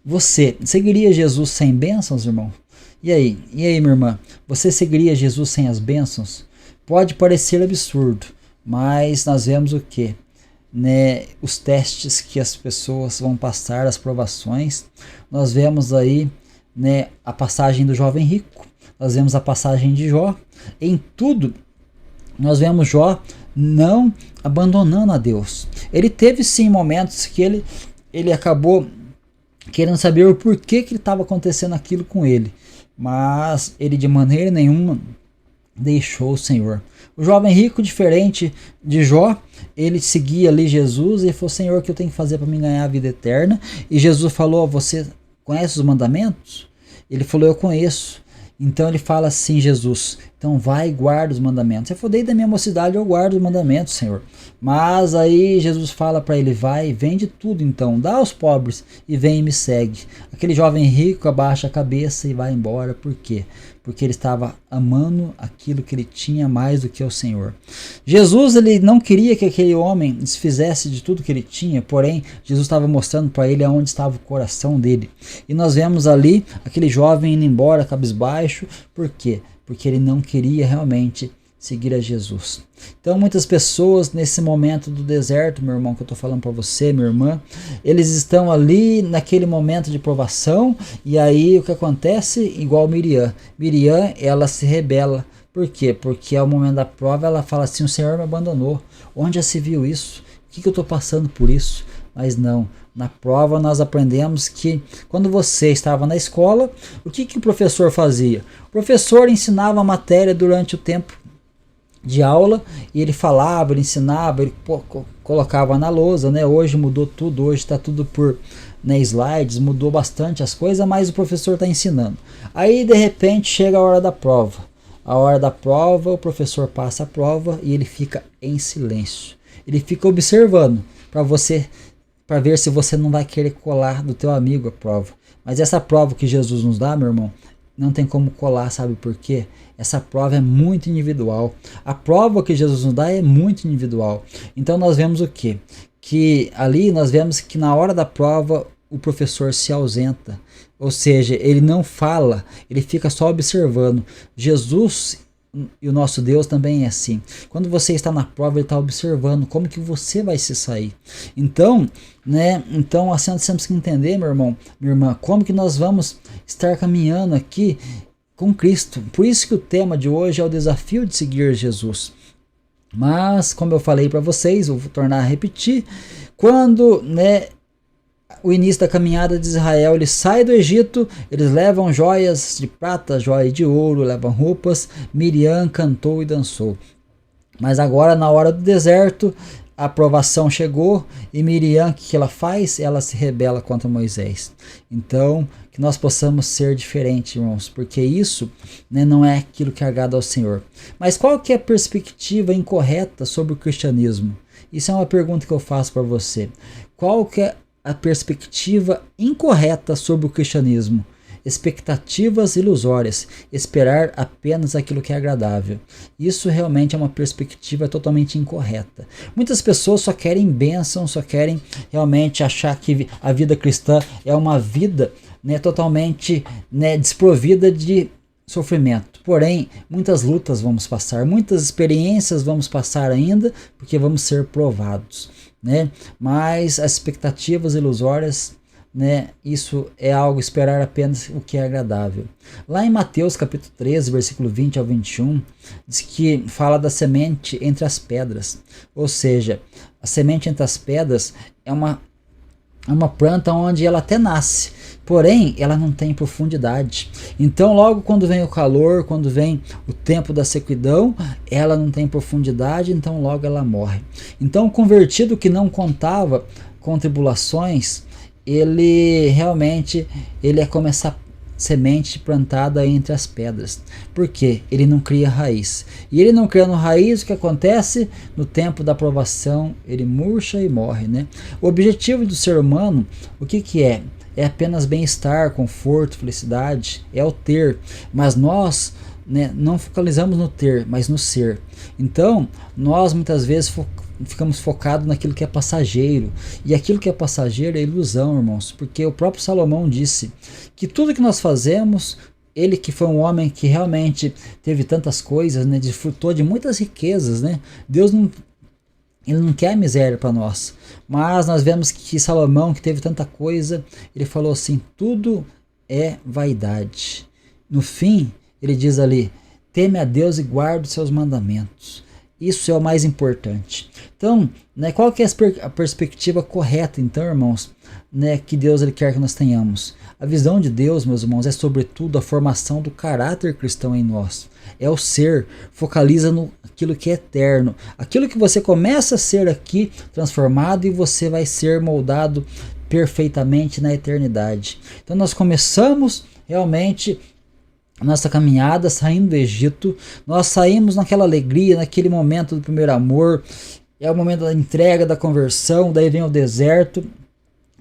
B: Você seguiria Jesus sem bênçãos, irmão? E aí, minha irmã? Você seguiria Jesus sem as bênçãos? Pode parecer absurdo, mas nós vemos o quê? Né, os testes que as pessoas vão passar, as provações. Nós vemos aí, né, a passagem do jovem rico, nós vemos a passagem de Jó. Em tudo, nós vemos Jó não abandonando a Deus. Ele teve sim momentos que ele acabou querendo saber o porquê que estava acontecendo aquilo com ele, mas ele de maneira nenhuma deixou o Senhor. O jovem rico, diferente de Jó, ele seguia ali Jesus e falou: Senhor, o que eu tenho que fazer para me ganhar a vida eterna? E Jesus falou: você conhece os mandamentos? Ele falou: eu conheço. Então ele fala assim: Jesus, então vai e guarda os mandamentos. Eu falei: desde a minha mocidade eu guardo os mandamentos, Senhor. Mas aí Jesus fala para ele: vai, vende tudo então, dá aos pobres e vem e me segue. Aquele jovem rico abaixa a cabeça e vai embora. Por quê? Porque ele estava amando aquilo que ele tinha mais do que o Senhor. Jesus, ele não queria que aquele homem desfizesse de tudo que ele tinha, porém Jesus estava mostrando para ele aonde estava o coração dele. E nós vemos ali aquele jovem indo embora cabisbaixo. Por quê? Porque ele não queria realmente seguir a Jesus. Então muitas pessoas nesse momento do deserto, meu irmão, que eu estou falando para você, minha irmã, eles estão ali naquele momento de provação, e aí o que acontece? Igual Miriam, ela se rebela. Por quê? Porque ao momento da prova ela fala assim: o Senhor me abandonou, onde já se viu isso? O que eu estou passando por isso? Mas não, na prova nós aprendemos que quando você estava na escola, o que o professor fazia? O professor ensinava a matéria durante o tempo de aula, e ele falava, ele ensinava, ele colocava na lousa, né? Hoje mudou tudo, hoje está tudo por, né, slides, mudou bastante as coisas, mas o professor está ensinando. Aí de repente chega a hora da prova. A hora da prova, o professor passa a prova e ele fica em silêncio. Ele fica observando para ver se você não vai querer colar do teu amigo a prova. Mas essa prova que Jesus nos dá, meu irmão, não tem como colar, sabe por quê? Essa prova é muito individual. A prova que Jesus nos dá é muito individual. Então nós vemos o quê? Que ali nós vemos que na hora da prova o professor se ausenta. Ou seja, ele não fala, ele fica só observando. Jesus e o nosso Deus também é assim. Quando você está na prova, ele está observando como que você vai se sair. Então, né? Então assim nós temos que entender, meu irmão, minha irmã, como que nós vamos estar caminhando aqui com Cristo. Por isso que o tema de hoje é o desafio de seguir Jesus. Mas, como eu falei para vocês, vou tornar a repetir, quando, né, o início da caminhada de Israel, ele sai do Egito, eles levam joias de prata, joias de ouro, levam roupas, Miriam cantou e dançou. Mas agora, na hora do deserto, a provação chegou e Miriam, o que ela faz? Ela se rebela contra Moisés. Então, que nós possamos ser diferentes, irmãos, porque isso, né, não é aquilo que agrada ao Senhor. Mas qual que é a perspectiva incorreta sobre o cristianismo? Isso é uma pergunta que eu faço para você. Qual que é a perspectiva incorreta sobre o cristianismo? Expectativas ilusórias, esperar apenas aquilo que é agradável. Isso realmente é uma perspectiva totalmente incorreta. Muitas pessoas só querem bênção, só querem realmente achar que a vida cristã é uma vida, né, totalmente, né, desprovida de sofrimento. Porém, muitas lutas vamos passar, muitas experiências vamos passar ainda, porque vamos ser provados, né? Mas as expectativas ilusórias, né, isso é algo, esperar apenas o que é agradável. Lá em Mateus capítulo 13, versículo 20 ao 21, diz que fala da semente entre as pedras. Ou seja, a semente entre as pedras é uma planta onde ela até nasce, porém ela não tem profundidade. Então logo quando vem o calor, quando vem o tempo da sequidão, ela não tem profundidade, então logo ela morre. Então o convertido que não contava com tribulações, ele realmente é como essa semente plantada entre as pedras. Por quê? Ele não cria raiz. E ele não criando raiz, o que acontece? No tempo da provação, ele murcha e morre, né? O objetivo do ser humano, o que é? É apenas bem-estar, conforto, felicidade, é o ter. Mas nós, né, não focalizamos no ter, mas no ser. Então, nós muitas vezes ficamos focados naquilo que é passageiro, e aquilo que é passageiro é ilusão, irmãos, porque o próprio Salomão disse que tudo que nós fazemos, ele que foi um homem que realmente teve tantas coisas, né, desfrutou de muitas riquezas, né, Deus não, ele não quer miséria para nós, mas nós vemos que Salomão, que teve tanta coisa, ele falou assim, tudo é vaidade. No fim, ele diz ali, teme a Deus e guarde os seus mandamentos. Isso é o mais importante. Então, né, qual que é a perspectiva correta, então, irmãos, né, que Deus ele quer que nós tenhamos? A visão de Deus, meus irmãos, é sobretudo a formação do caráter cristão em nós. É o ser, focaliza no aquilo que é eterno. Aquilo que você começa a ser aqui, transformado, e você vai ser moldado perfeitamente na eternidade. Então nós começamos realmente nossa caminhada saindo do Egito, nós saímos naquela alegria, naquele momento do primeiro amor, é o momento da entrega, da conversão, daí vem o deserto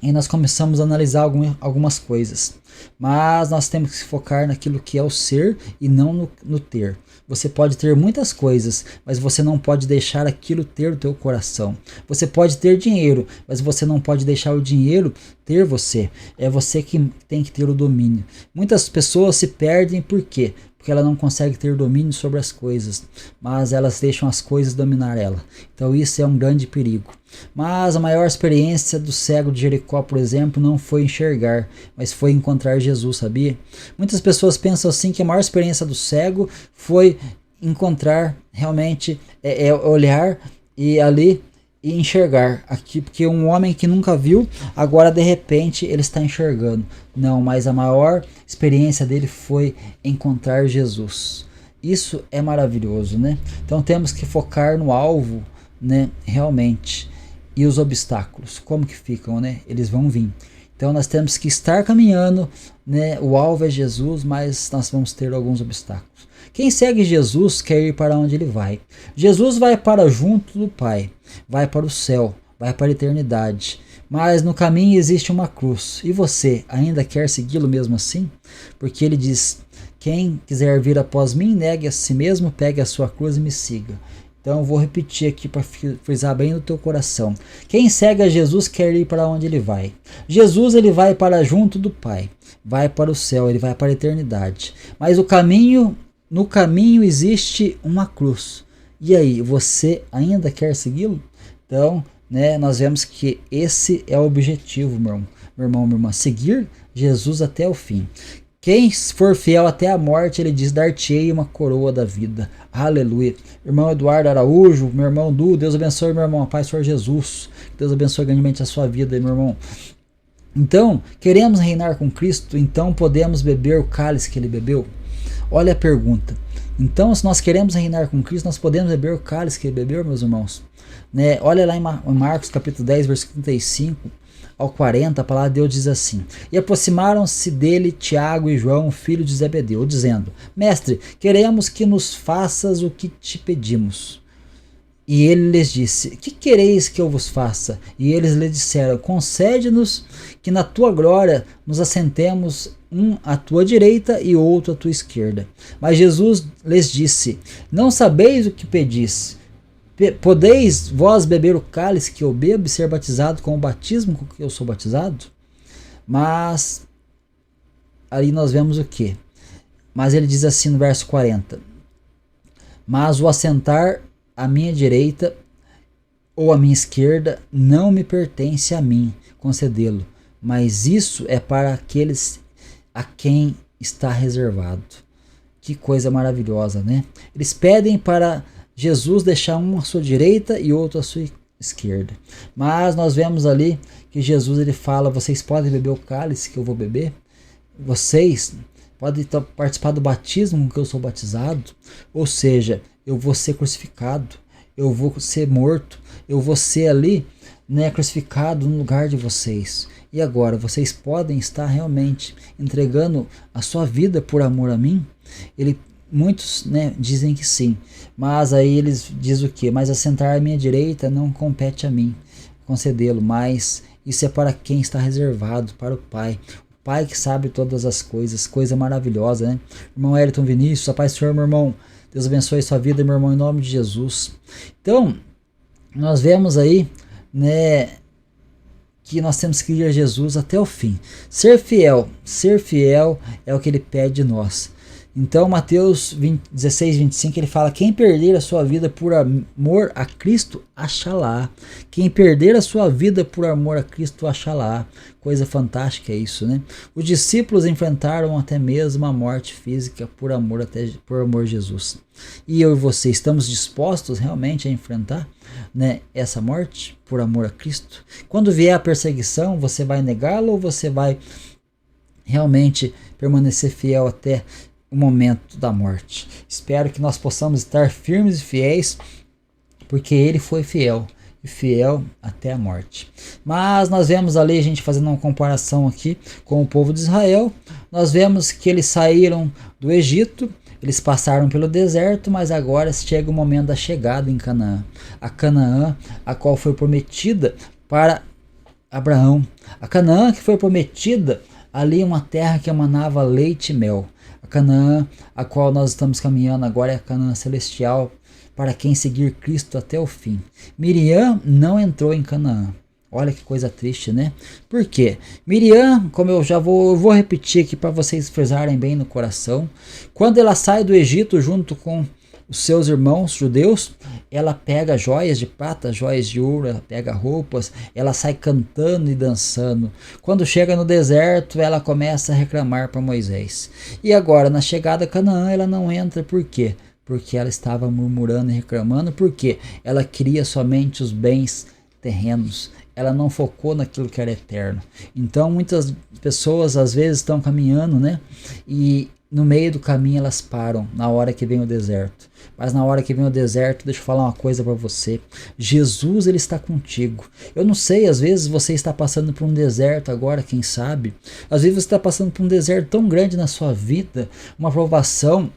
B: e nós começamos a analisar algumas coisas. Mas nós temos que se focar naquilo que é o ser e não no ter. Você pode ter muitas coisas, mas você não pode deixar aquilo ter o teu coração. Você pode ter dinheiro, mas você não pode deixar o dinheiro ter você. É você que tem que ter o domínio. Muitas pessoas se perdem por quê? Porque ela não consegue ter domínio sobre as coisas, mas elas deixam as coisas dominar ela. Então isso é um grande perigo. Mas a maior experiência do cego de Jericó, por exemplo, não foi enxergar, mas foi encontrar Jesus, sabia? Muitas pessoas pensam assim que a maior experiência do cego foi encontrar realmente, olhar e ali e enxergar aqui, porque um homem que nunca viu, agora de repente ele está enxergando. Não, mas a maior experiência dele foi encontrar Jesus. Isso é maravilhoso, né? Então temos que focar no alvo, né, realmente. E os obstáculos, como que ficam, né? Eles vão vir. Então nós temos que estar caminhando, né? O alvo é Jesus, mas nós vamos ter alguns obstáculos. Quem segue Jesus quer ir para onde ele vai. Jesus vai para junto do Pai, vai para o céu, vai para a eternidade. Mas no caminho existe uma cruz. E você ainda quer segui-lo mesmo assim? Porque ele diz, quem quiser vir após mim, negue a si mesmo, pegue a sua cruz e me siga. Então eu vou repetir aqui para frisar bem no teu coração. Quem segue a Jesus quer ir para onde ele vai. Jesus ele vai para junto do Pai, vai para o céu, ele vai para a eternidade. Mas no caminho existe uma cruz. E aí, você ainda quer segui-lo? Então, né, nós vemos que esse é o objetivo, meu irmão, minha irmã, seguir Jesus até o fim. Quem for fiel até a morte, ele diz, dar-te-ei uma coroa da vida. Aleluia. Irmão Eduardo Araújo, meu irmão Du, Deus abençoe, meu irmão, a paz do Senhor Jesus. Deus abençoe grandemente a sua vida, meu irmão. Então, queremos reinar com Cristo, então podemos beber o cálice que ele bebeu? Olha a pergunta. Então, se nós queremos reinar com Cristo, nós podemos beber o cálice que ele bebeu, meus irmãos? Né? Olha lá em Marcos capítulo 10, versículo 35 ao 40, a palavra de Deus diz assim: e aproximaram-se dele Tiago e João, filho de Zebedeu, dizendo, mestre, queremos que nos faças o que te pedimos. E ele lhes disse, que quereis que eu vos faça? E eles lhe disseram, concede-nos que na tua glória nos assentemos, um à tua direita e outro à tua esquerda. Mas Jesus lhes disse, não sabeis o que pedis. Podeis vós beber o cálice que eu bebo e ser batizado com o batismo com que eu sou batizado? Mas, aí nós vemos o que? Mas ele diz assim no verso 40, mas o assentar à minha direita ou à minha esquerda não me pertence a mim concedê-lo, mas isso é para aqueles a quem está reservado. Que coisa maravilhosa, né? Eles pedem para Jesus deixar um à sua direita e outro à sua esquerda. Mas nós vemos ali que Jesus ele fala, vocês podem beber o cálice que eu vou beber? Vocês podem participar do batismo com que eu sou batizado? Ou seja, eu vou ser crucificado, eu vou ser morto, eu vou ser ali, né, crucificado no lugar de vocês. E agora, vocês podem estar realmente entregando a sua vida por amor a mim? Muitos, né, dizem que sim, mas aí eles dizem o quê? Mas assentar à minha direita não compete a mim concedê-lo, mas isso é para quem está reservado, para o Pai. O Pai que sabe todas as coisas, coisa maravilhosa, né? Irmão Ayrton Vinícius, a paz do Senhor, meu irmão. Deus abençoe sua vida, meu irmão, em nome de Jesus. Então, nós vemos aí, né, que nós temos que ir a Jesus até o fim. Ser fiel é o que ele pede de nós. Então, Mateus 16, 25, ele fala, quem perder a sua vida por amor a Cristo, achará. Quem perder a sua vida por amor a Cristo, achará. Coisa fantástica é isso, né? Os discípulos enfrentaram até mesmo a morte física por amor a Jesus. E eu e você estamos dispostos realmente a enfrentar, né, essa morte por amor a Cristo? Quando vier a perseguição, você vai negá-lo ou você vai realmente permanecer fiel até o momento da morte? Espero que nós possamos estar firmes e fiéis, porque ele foi fiel, e fiel até a morte. Mas nós vemos ali, a gente fazendo uma comparação aqui com o povo de Israel, nós vemos que eles saíram do Egito, eles passaram pelo deserto, mas agora chega o momento da chegada em Canaã. A Canaã, a qual foi prometida para Abraão. A Canaã que foi prometida ali, uma terra que emanava leite e mel. A Canaã, a qual nós estamos caminhando agora, é a Canaã celestial, para quem seguir Cristo até o fim. Miriam não entrou em Canaã. Olha que coisa triste, né? Por quê? Miriam, como eu já vou repetir aqui para vocês frisarem bem no coração, quando ela sai do Egito junto com os seus irmãos judeus, ela pega joias de prata, joias de ouro, ela pega roupas, ela sai cantando e dançando. Quando chega no deserto, ela começa a reclamar para Moisés. E agora, na chegada a Canaã, ela não entra, por quê? Porque ela estava murmurando e reclamando, porque ela queria somente os bens terrenos. Ela não focou naquilo que era eterno. Então muitas pessoas às vezes estão caminhando, né? E no meio do caminho elas param na hora que vem o deserto. Mas na hora que vem o deserto, deixa eu falar uma coisa para você. Jesus, ele está contigo. Eu não sei, às vezes você está passando por um deserto agora, quem sabe? Às vezes você está passando por um deserto tão grande na sua vida, uma provação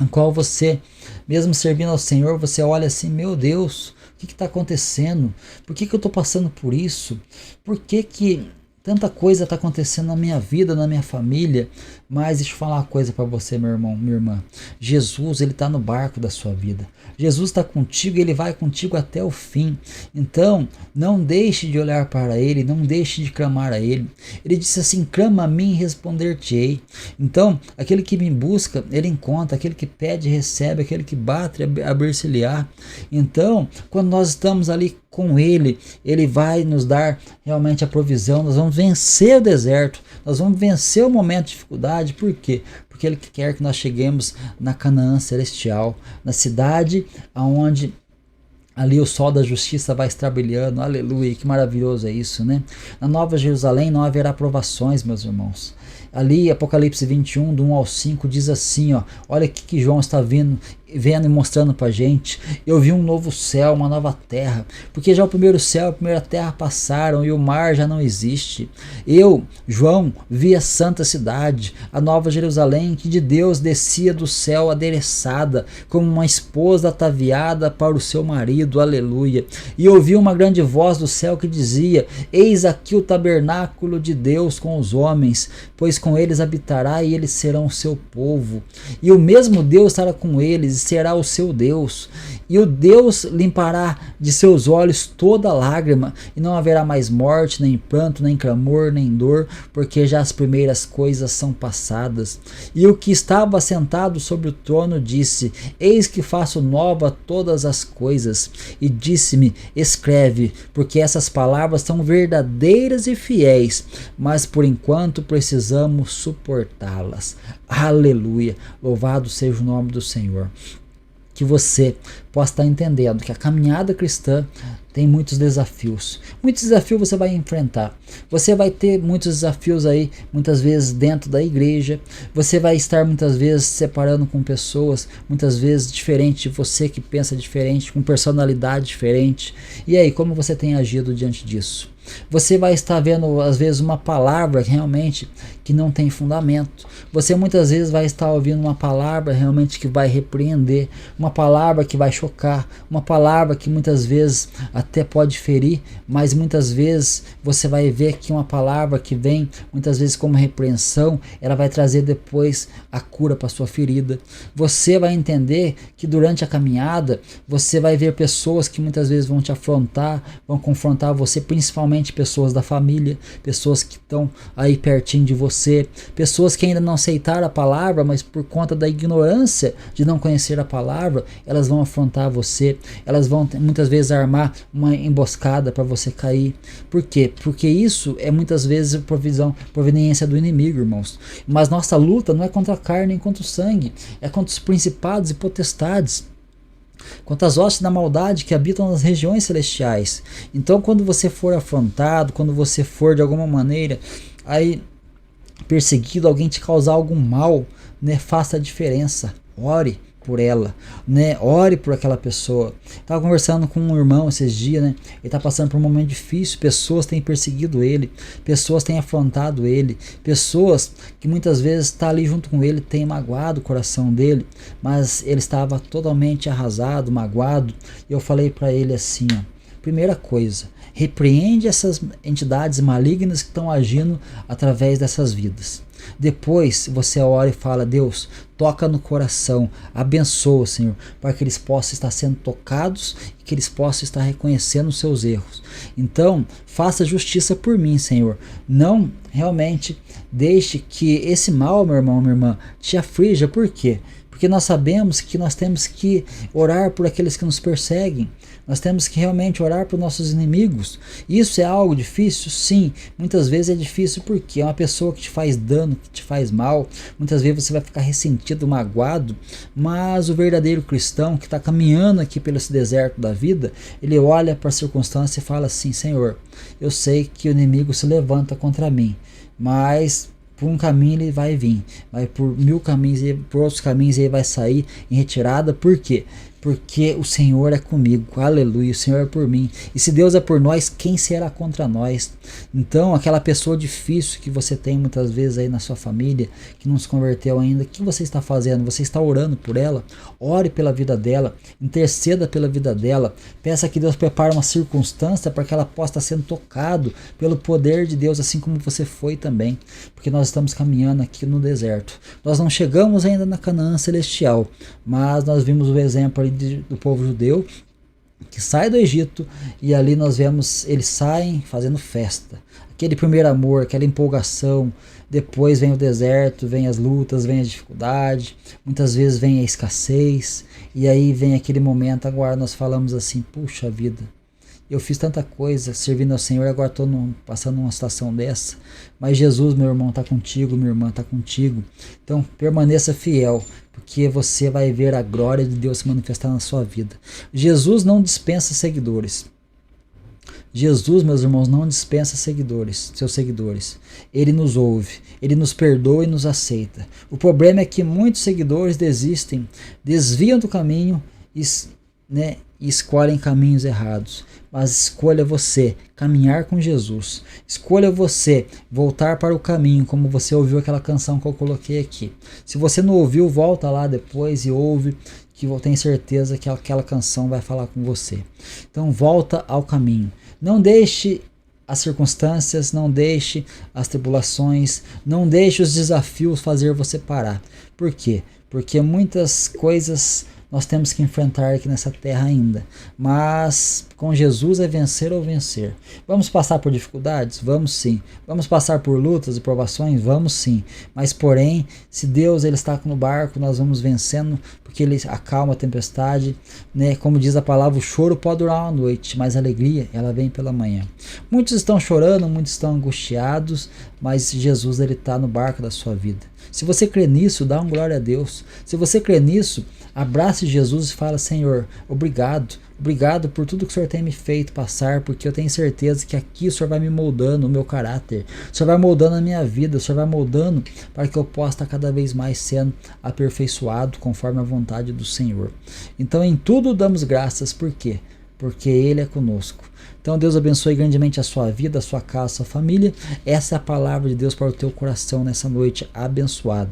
B: em qual você, mesmo servindo ao Senhor, você olha assim, meu Deus, o que está acontecendo? Por que eu estou passando por isso? Por que tanta coisa está acontecendo na minha vida, na minha família? Mas deixa eu falar uma coisa para você, meu irmão, minha irmã. Jesus, ele está no barco da sua vida. Jesus está contigo e ele vai contigo até o fim. Então, não deixe de olhar para ele, não deixe de clamar a ele. Ele disse assim, clama a mim e responder-te-ei. Então, aquele que me busca, ele encontra. Aquele que pede, recebe. Aquele que bate, abrir-se-lhe-á. Então, quando nós estamos ali com ele, ele vai nos dar realmente a provisão. Nós vamos vamos vencer o deserto, nós vamos vencer o momento de dificuldade. Por quê? Porque Ele quer que nós cheguemos na Canaã celestial, na cidade onde ali o sol da justiça vai estar brilhando. Aleluia, que maravilhoso é isso, né? Na Nova Jerusalém não haverá provações, meus irmãos. Ali, Apocalipse 21, do 1 ao 5, diz assim, ó, olha o que João está vendo e mostrando pra gente. Eu vi um novo céu, uma nova terra, porque já o primeiro céu e a primeira terra passaram e o mar já não existe. Eu, João, vi a santa cidade, a Nova Jerusalém, que de Deus descia do céu adereçada, como uma esposa ataviada para o seu marido. Aleluia. E ouvi uma grande voz do céu que dizia: eis aqui o tabernáculo de Deus com os homens, pois com eles habitará e eles serão o seu povo. E o mesmo Deus estará com eles, será o seu Deus, e o Deus limpará de seus olhos toda lágrima, e não haverá mais morte, nem pranto, nem clamor, nem dor, porque já as primeiras coisas são passadas. E o que estava sentado sobre o trono disse: eis que faço nova todas as coisas. E disse-me: escreve, porque essas palavras são verdadeiras e fiéis, mas por enquanto precisamos suportá-las. Aleluia, louvado seja o nome do Senhor. Que você possa estar entendendo que a caminhada cristã tem muitos desafios. Muitos desafios você vai enfrentar. Você vai ter muitos desafios aí, muitas vezes dentro da igreja. Você vai estar muitas vezes separando com pessoas, muitas vezes diferente de você, que pensa diferente, com personalidade diferente. E aí, como você tem agido diante disso? Você vai estar vendo às vezes uma palavra realmente que não tem fundamento. Você muitas vezes vai estar ouvindo uma palavra realmente que vai repreender, uma palavra que vai chocar, uma palavra que muitas vezes até pode ferir, mas muitas vezes você vai ver que uma palavra que vem muitas vezes como repreensão, ela vai trazer depois a cura para sua ferida. Você vai entender que durante a caminhada você vai ver pessoas que muitas vezes vão te afrontar, vão confrontar você, principalmente pessoas da família, pessoas que estão aí pertinho de você, pessoas que ainda não aceitaram a palavra, mas por conta da ignorância de não conhecer a palavra, elas vão afrontar você, elas vão muitas vezes armar uma emboscada para você cair. Por quê? Porque isso é muitas vezes proveniência do inimigo, irmãos. Mas nossa luta não é contra a carne nem contra o sangue, é contra os principados e potestades, contra as hostes da maldade que habitam nas regiões celestiais. Então, quando você for afrontado, quando você for de alguma maneira aí perseguido, alguém te causar algum mal, né, faça a diferença, ore por ela, né? Ore por aquela pessoa. Estava conversando com um irmão esses dias, né? Ele está passando por um momento difícil, pessoas têm perseguido ele, pessoas têm afrontado ele, pessoas que muitas vezes estão ali junto com ele, têm magoado o coração dele, mas ele estava totalmente arrasado, magoado. E eu falei para ele assim, ó, primeira coisa, repreende essas entidades malignas que estão agindo através dessas vidas. Depois você ora e fala: Deus, toca no coração, abençoa, Senhor, para que eles possam estar sendo tocados e que eles possam estar reconhecendo os seus erros. Então, faça justiça por mim, Senhor. Não realmente deixe que esse mal, meu irmão, minha irmã, te aflija. Por quê? Porque nós sabemos que nós temos que orar por aqueles que nos perseguem. Nós temos que realmente orar por nossos inimigos. Isso é algo difícil? Sim. Muitas vezes é difícil porque é uma pessoa que te faz dano, que te faz mal. Muitas vezes você vai ficar ressentido, magoado. Mas o verdadeiro cristão que está caminhando aqui pelo esse deserto da vida, ele olha para a circunstância e fala assim: Senhor, eu sei que o inimigo se levanta contra mim, mas por um caminho ele vai vir, vai por 1000 caminhos, por outros caminhos ele vai sair em retirada. Por quê? Porque o Senhor é comigo, aleluia, o Senhor é por mim. E se Deus é por nós, quem será contra nós? Então, aquela pessoa difícil que você tem muitas vezes aí na sua família, que não se converteu ainda, o que você está fazendo? Você está orando por ela? Ore pela vida dela, interceda pela vida dela, peça que Deus prepare uma circunstância para que ela possa estar sendo tocado pelo poder de Deus, assim como você foi também, porque nós estamos caminhando aqui no deserto. Nós não chegamos ainda na Canaã celestial, mas nós vimos o exemplo ali do povo judeu que sai do Egito, e ali nós vemos eles saem fazendo festa, aquele primeiro amor, aquela empolgação. Depois vem o deserto, vem as lutas, vem a dificuldade, muitas vezes vem a escassez, e aí vem aquele momento. Agora nós falamos assim: puxa vida, eu fiz tanta coisa servindo ao Senhor, agora estou passando uma situação dessa. Mas Jesus, meu irmão, está contigo, minha irmã está contigo. Então permaneça fiel, porque você vai ver a glória de Deus se manifestar na sua vida. Jesus não dispensa seguidores. Jesus, meus irmãos, não dispensa seguidores, seus seguidores. Ele nos ouve, ele nos perdoa e nos aceita. O problema é que muitos seguidores desistem, desviam do caminho e escolhem caminhos errados. Mas escolha você caminhar com Jesus. Escolha você voltar para o caminho, como você ouviu aquela canção que eu coloquei aqui. Se você não ouviu, volta lá depois e ouve, que eu tenho certeza que aquela canção vai falar com você. Então volta ao caminho. Não deixe as circunstâncias, não deixe as tribulações, não deixe os desafios fazer você parar. Por quê? Porque muitas coisas nós temos que enfrentar aqui nessa terra ainda. Mas com Jesus é vencer ou vencer. Vamos passar por dificuldades? Vamos sim. Vamos passar por lutas e provações? Vamos sim. Mas porém, se Deus ele está no barco, nós vamos vencendo, porque ele acalma a tempestade, né? Como diz a palavra, o choro pode durar uma noite, mas a alegria ela vem pela manhã. Muitos estão chorando, muitos estão angustiados, mas Jesus ele está no barco da sua vida. Se você crê nisso, dá uma glória a Deus. Se você crê nisso, abrace Jesus e fala: Senhor, obrigado por tudo que o Senhor tem me feito passar, porque eu tenho certeza que aqui o Senhor vai me moldando o meu caráter, o Senhor vai moldando a minha vida, o Senhor vai moldando para que eu possa estar cada vez mais sendo aperfeiçoado conforme a vontade do Senhor. Então em tudo damos graças, por quê? Porque Ele é conosco. Então Deus abençoe grandemente a sua vida, a sua casa, a sua família. Essa é a palavra de Deus para o teu coração nessa noite abençoada.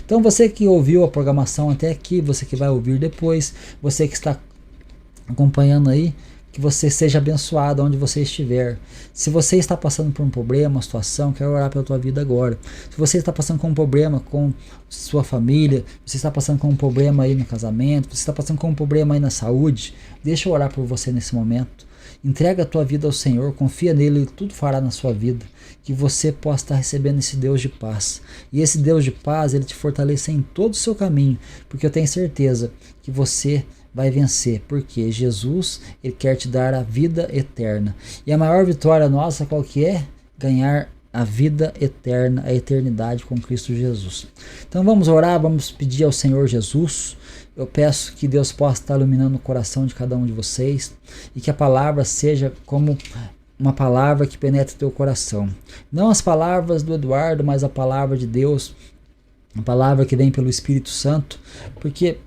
B: Então você que ouviu a programação até aqui, você que vai ouvir depois, você que está acompanhando aí, que você seja abençoado onde você estiver. Se você está passando por um problema, uma situação, quero orar pela tua vida agora. Se você está passando com um problema com sua família, você está passando com um problema aí no casamento, você está passando com um problema aí na saúde, deixa eu orar por você nesse momento. Entrega a tua vida ao Senhor, confia nele, Ele tudo fará na sua vida, que você possa estar recebendo esse Deus de paz. E esse Deus de paz, Ele te fortalece em todo o seu caminho, porque eu tenho certeza que você vai vencer, porque Jesus ele quer te dar a vida eterna. E a maior vitória nossa qual que é? Ganhar a vida eterna, a eternidade com Cristo Jesus. Então vamos orar, vamos pedir ao Senhor Jesus. Eu peço que Deus possa estar iluminando o coração de cada um de vocês e que a palavra seja como uma palavra que penetre teu coração. Não as palavras do Eduardo, mas a palavra de Deus, a palavra que vem pelo Espírito Santo, porque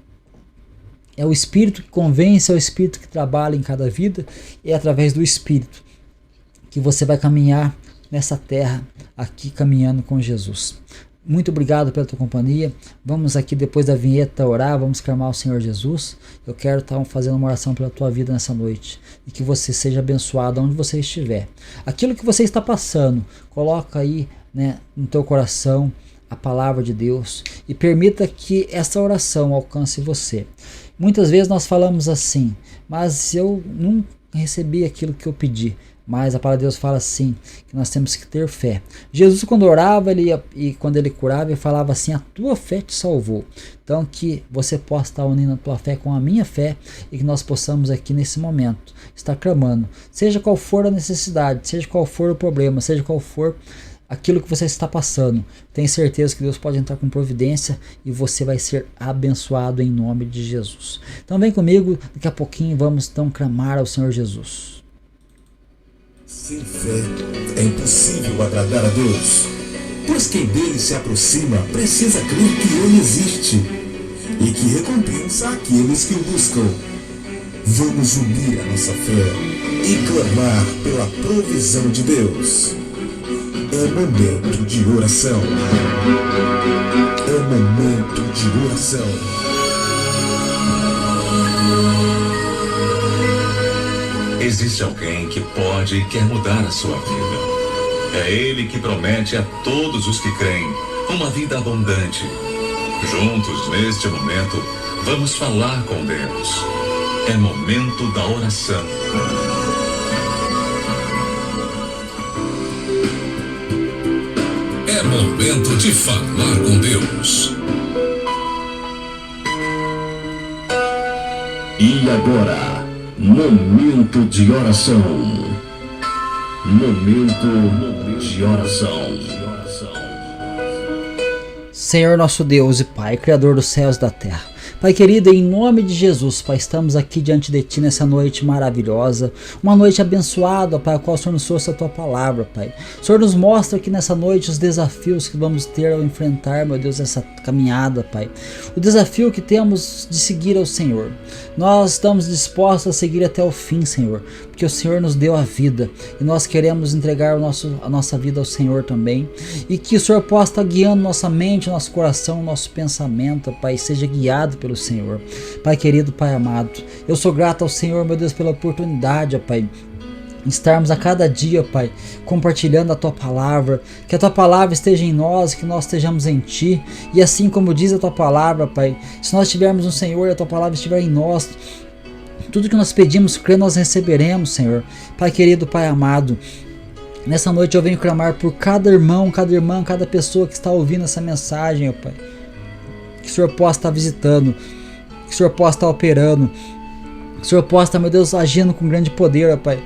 B: é o Espírito que convence, é o Espírito que trabalha em cada vida, e é através do Espírito que você vai caminhar nessa terra, aqui caminhando com Jesus. Muito obrigado pela tua companhia. Vamos aqui depois da vinheta orar, vamos clamar ao Senhor Jesus. Eu quero estar fazendo uma oração pela tua vida nessa noite, e que você seja abençoado onde você estiver. Aquilo que você está passando, coloca aí, né, no teu coração a palavra de Deus e permita que essa oração alcance você. Muitas vezes nós falamos assim: mas eu não recebi aquilo que eu pedi. Mas a palavra de Deus fala assim, que nós temos que ter fé. Jesus, quando orava e quando ele curava, ele falava assim: a tua fé te salvou. Então que você possa estar unindo a tua fé com a minha fé, e que nós possamos aqui nesse momento estar clamando, seja qual for a necessidade, seja qual for o problema, seja qual for aquilo que você está passando. Tenho certeza que Deus pode entrar com providência e você vai ser abençoado em nome de Jesus. Então vem comigo, daqui a pouquinho vamos então clamar ao Senhor Jesus.
E: Sem fé é impossível agradar a Deus, pois quem dele se aproxima precisa crer que ele existe e que recompensa aqueles que o buscam. Vamos unir a nossa fé e clamar pela provisão de Deus. É momento de oração. É momento de oração.
F: Existe alguém que pode e quer mudar a sua vida. É Ele que promete a todos os que creem uma vida abundante. Juntos, neste momento, vamos falar com Deus. É momento da oração.
D: É momento de falar com Deus.
E: E agora,
D: Momento de oração. Momento de oração.
B: Senhor nosso Deus e Pai, Criador dos céus e da terra, Pai querido, em nome de Jesus, Pai, estamos aqui diante de Ti nessa noite maravilhosa, uma noite abençoada, Pai, a qual o Senhor nos trouxe a Tua palavra, Pai. O Senhor nos mostra aqui nessa noite os desafios que vamos ter ao enfrentar, meu Deus, essa caminhada, Pai. O desafio que temos de seguir ao Senhor. Nós estamos dispostos a seguir até o fim, Senhor, porque o Senhor nos deu a vida e nós queremos entregar a nossa vida ao Senhor também, e que o Senhor possa estar guiando nossa mente, nosso coração, nosso pensamento, Pai, seja guiado pelo Senhor. Pai querido, Pai amado, eu sou grato ao Senhor, meu Deus, pela oportunidade, ó Pai, estarmos a cada dia, Pai, compartilhando a Tua palavra, que a Tua palavra esteja em nós, que nós estejamos em Ti, e assim como diz a Tua palavra, Pai, se nós estivermos no Senhor e a Tua palavra estiver em nós, tudo que nós pedimos, crê, nós receberemos, Senhor. Pai querido, Pai amado, nessa noite eu venho clamar por cada irmão, cada irmã, cada pessoa que está ouvindo essa mensagem, ó Pai, que o Senhor possa estar visitando, que o Senhor possa estar operando, que o Senhor possa estar, meu Deus, agindo com grande poder, ó Pai,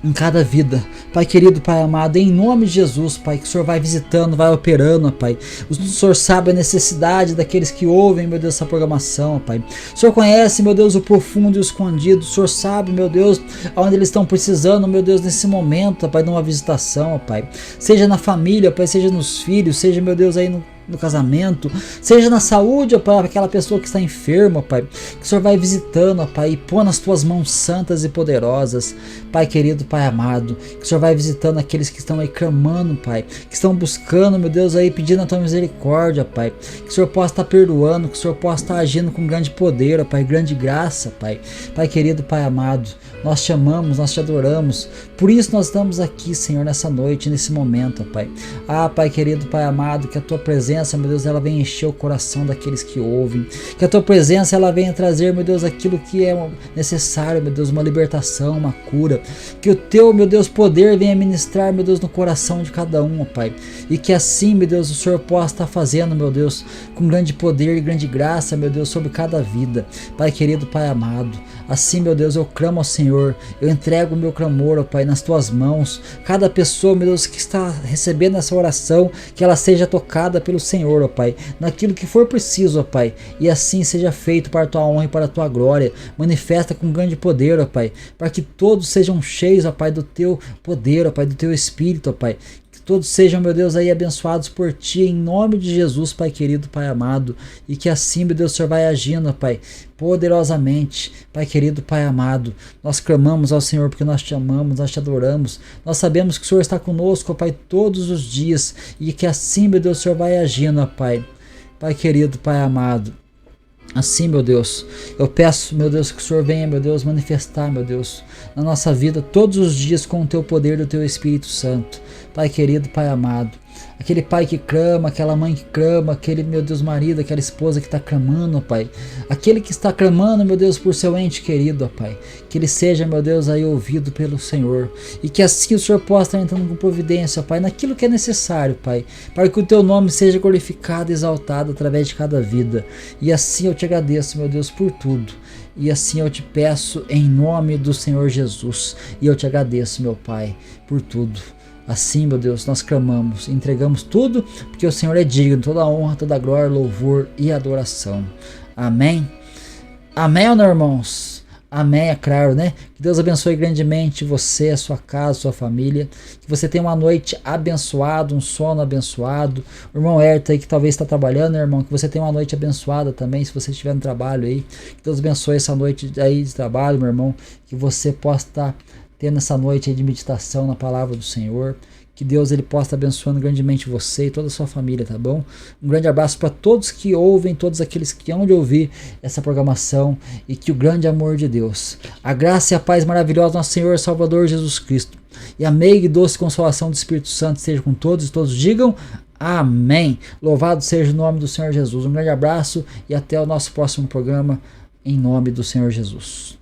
B: em cada vida. Pai querido, Pai amado, em nome de Jesus, Pai, que o Senhor vai visitando, vai operando, Pai. O Senhor sabe a necessidade daqueles que ouvem, meu Deus, essa programação, Pai. O Senhor conhece, meu Deus, o profundo e o escondido. O Senhor sabe, meu Deus, aonde eles estão precisando, meu Deus, nesse momento, Pai, de uma visitação, Pai. Seja na família, Pai, seja nos filhos, seja, meu Deus, aí no casamento, seja na saúde, ó Pai, aquela pessoa que está enferma, ó Pai, que o Senhor vai visitando, ó Pai, e pôr nas Tuas mãos santas e poderosas, Pai querido, Pai amado, que o Senhor vai visitando aqueles que estão aí clamando, Pai, que estão buscando, meu Deus, aí pedindo a Tua misericórdia, Pai, que o Senhor possa estar perdoando, que o Senhor possa estar agindo com grande poder, ó Pai, grande graça, Pai, Pai querido, Pai amado, nós te amamos, nós te adoramos, por isso nós estamos aqui, Senhor, nessa noite, nesse momento, ó Pai. Pai querido, Pai amado, que a Tua presença, meu Deus, ela venha encher o coração daqueles que ouvem, que a Tua presença, ela venha trazer, meu Deus, aquilo que é necessário, meu Deus, uma libertação, uma cura, que o Teu, meu Deus, poder venha ministrar, meu Deus, no coração de cada um, ó Pai, e que assim, meu Deus, o Senhor possa estar fazendo, meu Deus, com grande poder e grande graça, meu Deus, sobre cada vida, Pai querido, Pai amado, assim, meu Deus, eu clamo ao Senhor, eu entrego o meu clamor, ó Pai, nas Tuas mãos, cada pessoa, meu Deus, que está recebendo essa oração, que ela seja tocada pelo Senhor, ó Pai, naquilo que for preciso, ó Pai, e assim seja feito para a Tua honra e para a Tua glória, manifesta com grande poder, ó Pai, para que todos sejam cheios, ó Pai, do Teu poder, ó Pai, do Teu Espírito, ó Pai, que todos sejam, meu Deus, aí abençoados por Ti, em nome de Jesus, Pai querido, Pai amado, e que assim, meu Deus, o Senhor vai agindo, ó Pai, poderosamente, Pai querido, Pai amado, nós clamamos ao Senhor porque nós Te amamos, nós Te adoramos, nós sabemos que o Senhor está conosco, ó Pai, todos os dias, e que assim, meu Deus, o Senhor vai agindo, ó Pai, Pai querido, Pai amado, assim, meu Deus, eu peço, meu Deus, que o Senhor venha, meu Deus, manifestar, meu Deus, na nossa vida, todos os dias com o Teu poder do Teu Espírito Santo, Pai querido, Pai amado, aquele pai que clama, aquela mãe que clama, aquele, meu Deus, marido, aquela esposa que está clamando, ó Pai, aquele que está clamando, meu Deus, por seu ente querido, ó Pai, que ele seja, meu Deus, aí ouvido pelo Senhor, e que assim o Senhor possa estar entrando com providência, ó Pai, naquilo que é necessário, Pai, para que o Teu nome seja glorificado e exaltado através de cada vida, e assim eu Te agradeço, meu Deus, por tudo, e assim eu Te peço em nome do Senhor Jesus, e eu Te agradeço, meu Pai, por tudo. Assim, meu Deus, nós clamamos, entregamos tudo, porque o Senhor é digno, toda a honra, toda a glória, louvor e adoração. Amém? Amém, ou não, irmãos? Amém, é claro, né? Que Deus abençoe grandemente você, a sua casa, a sua família. Que você tenha uma noite abençoada, um sono abençoado. O irmão Herta aí que talvez está trabalhando, né, irmão? Que você tenha uma noite abençoada também, se você estiver no trabalho aí. Que Deus abençoe essa noite aí de trabalho, meu irmão. Que você possa estar tendo essa noite aí de meditação na palavra do Senhor, que Deus ele possa estar abençoando grandemente você e toda a sua família, tá bom? Um grande abraço para todos que ouvem, todos aqueles que hão de ouvir essa programação, e que o grande amor de Deus, a graça e a paz maravilhosa do nosso Senhor e Salvador Jesus Cristo, e a meiga e doce consolação do Espírito Santo esteja com todos, e todos digam amém. Louvado seja o nome do Senhor Jesus. Um grande abraço e até o nosso próximo programa, em nome do Senhor Jesus.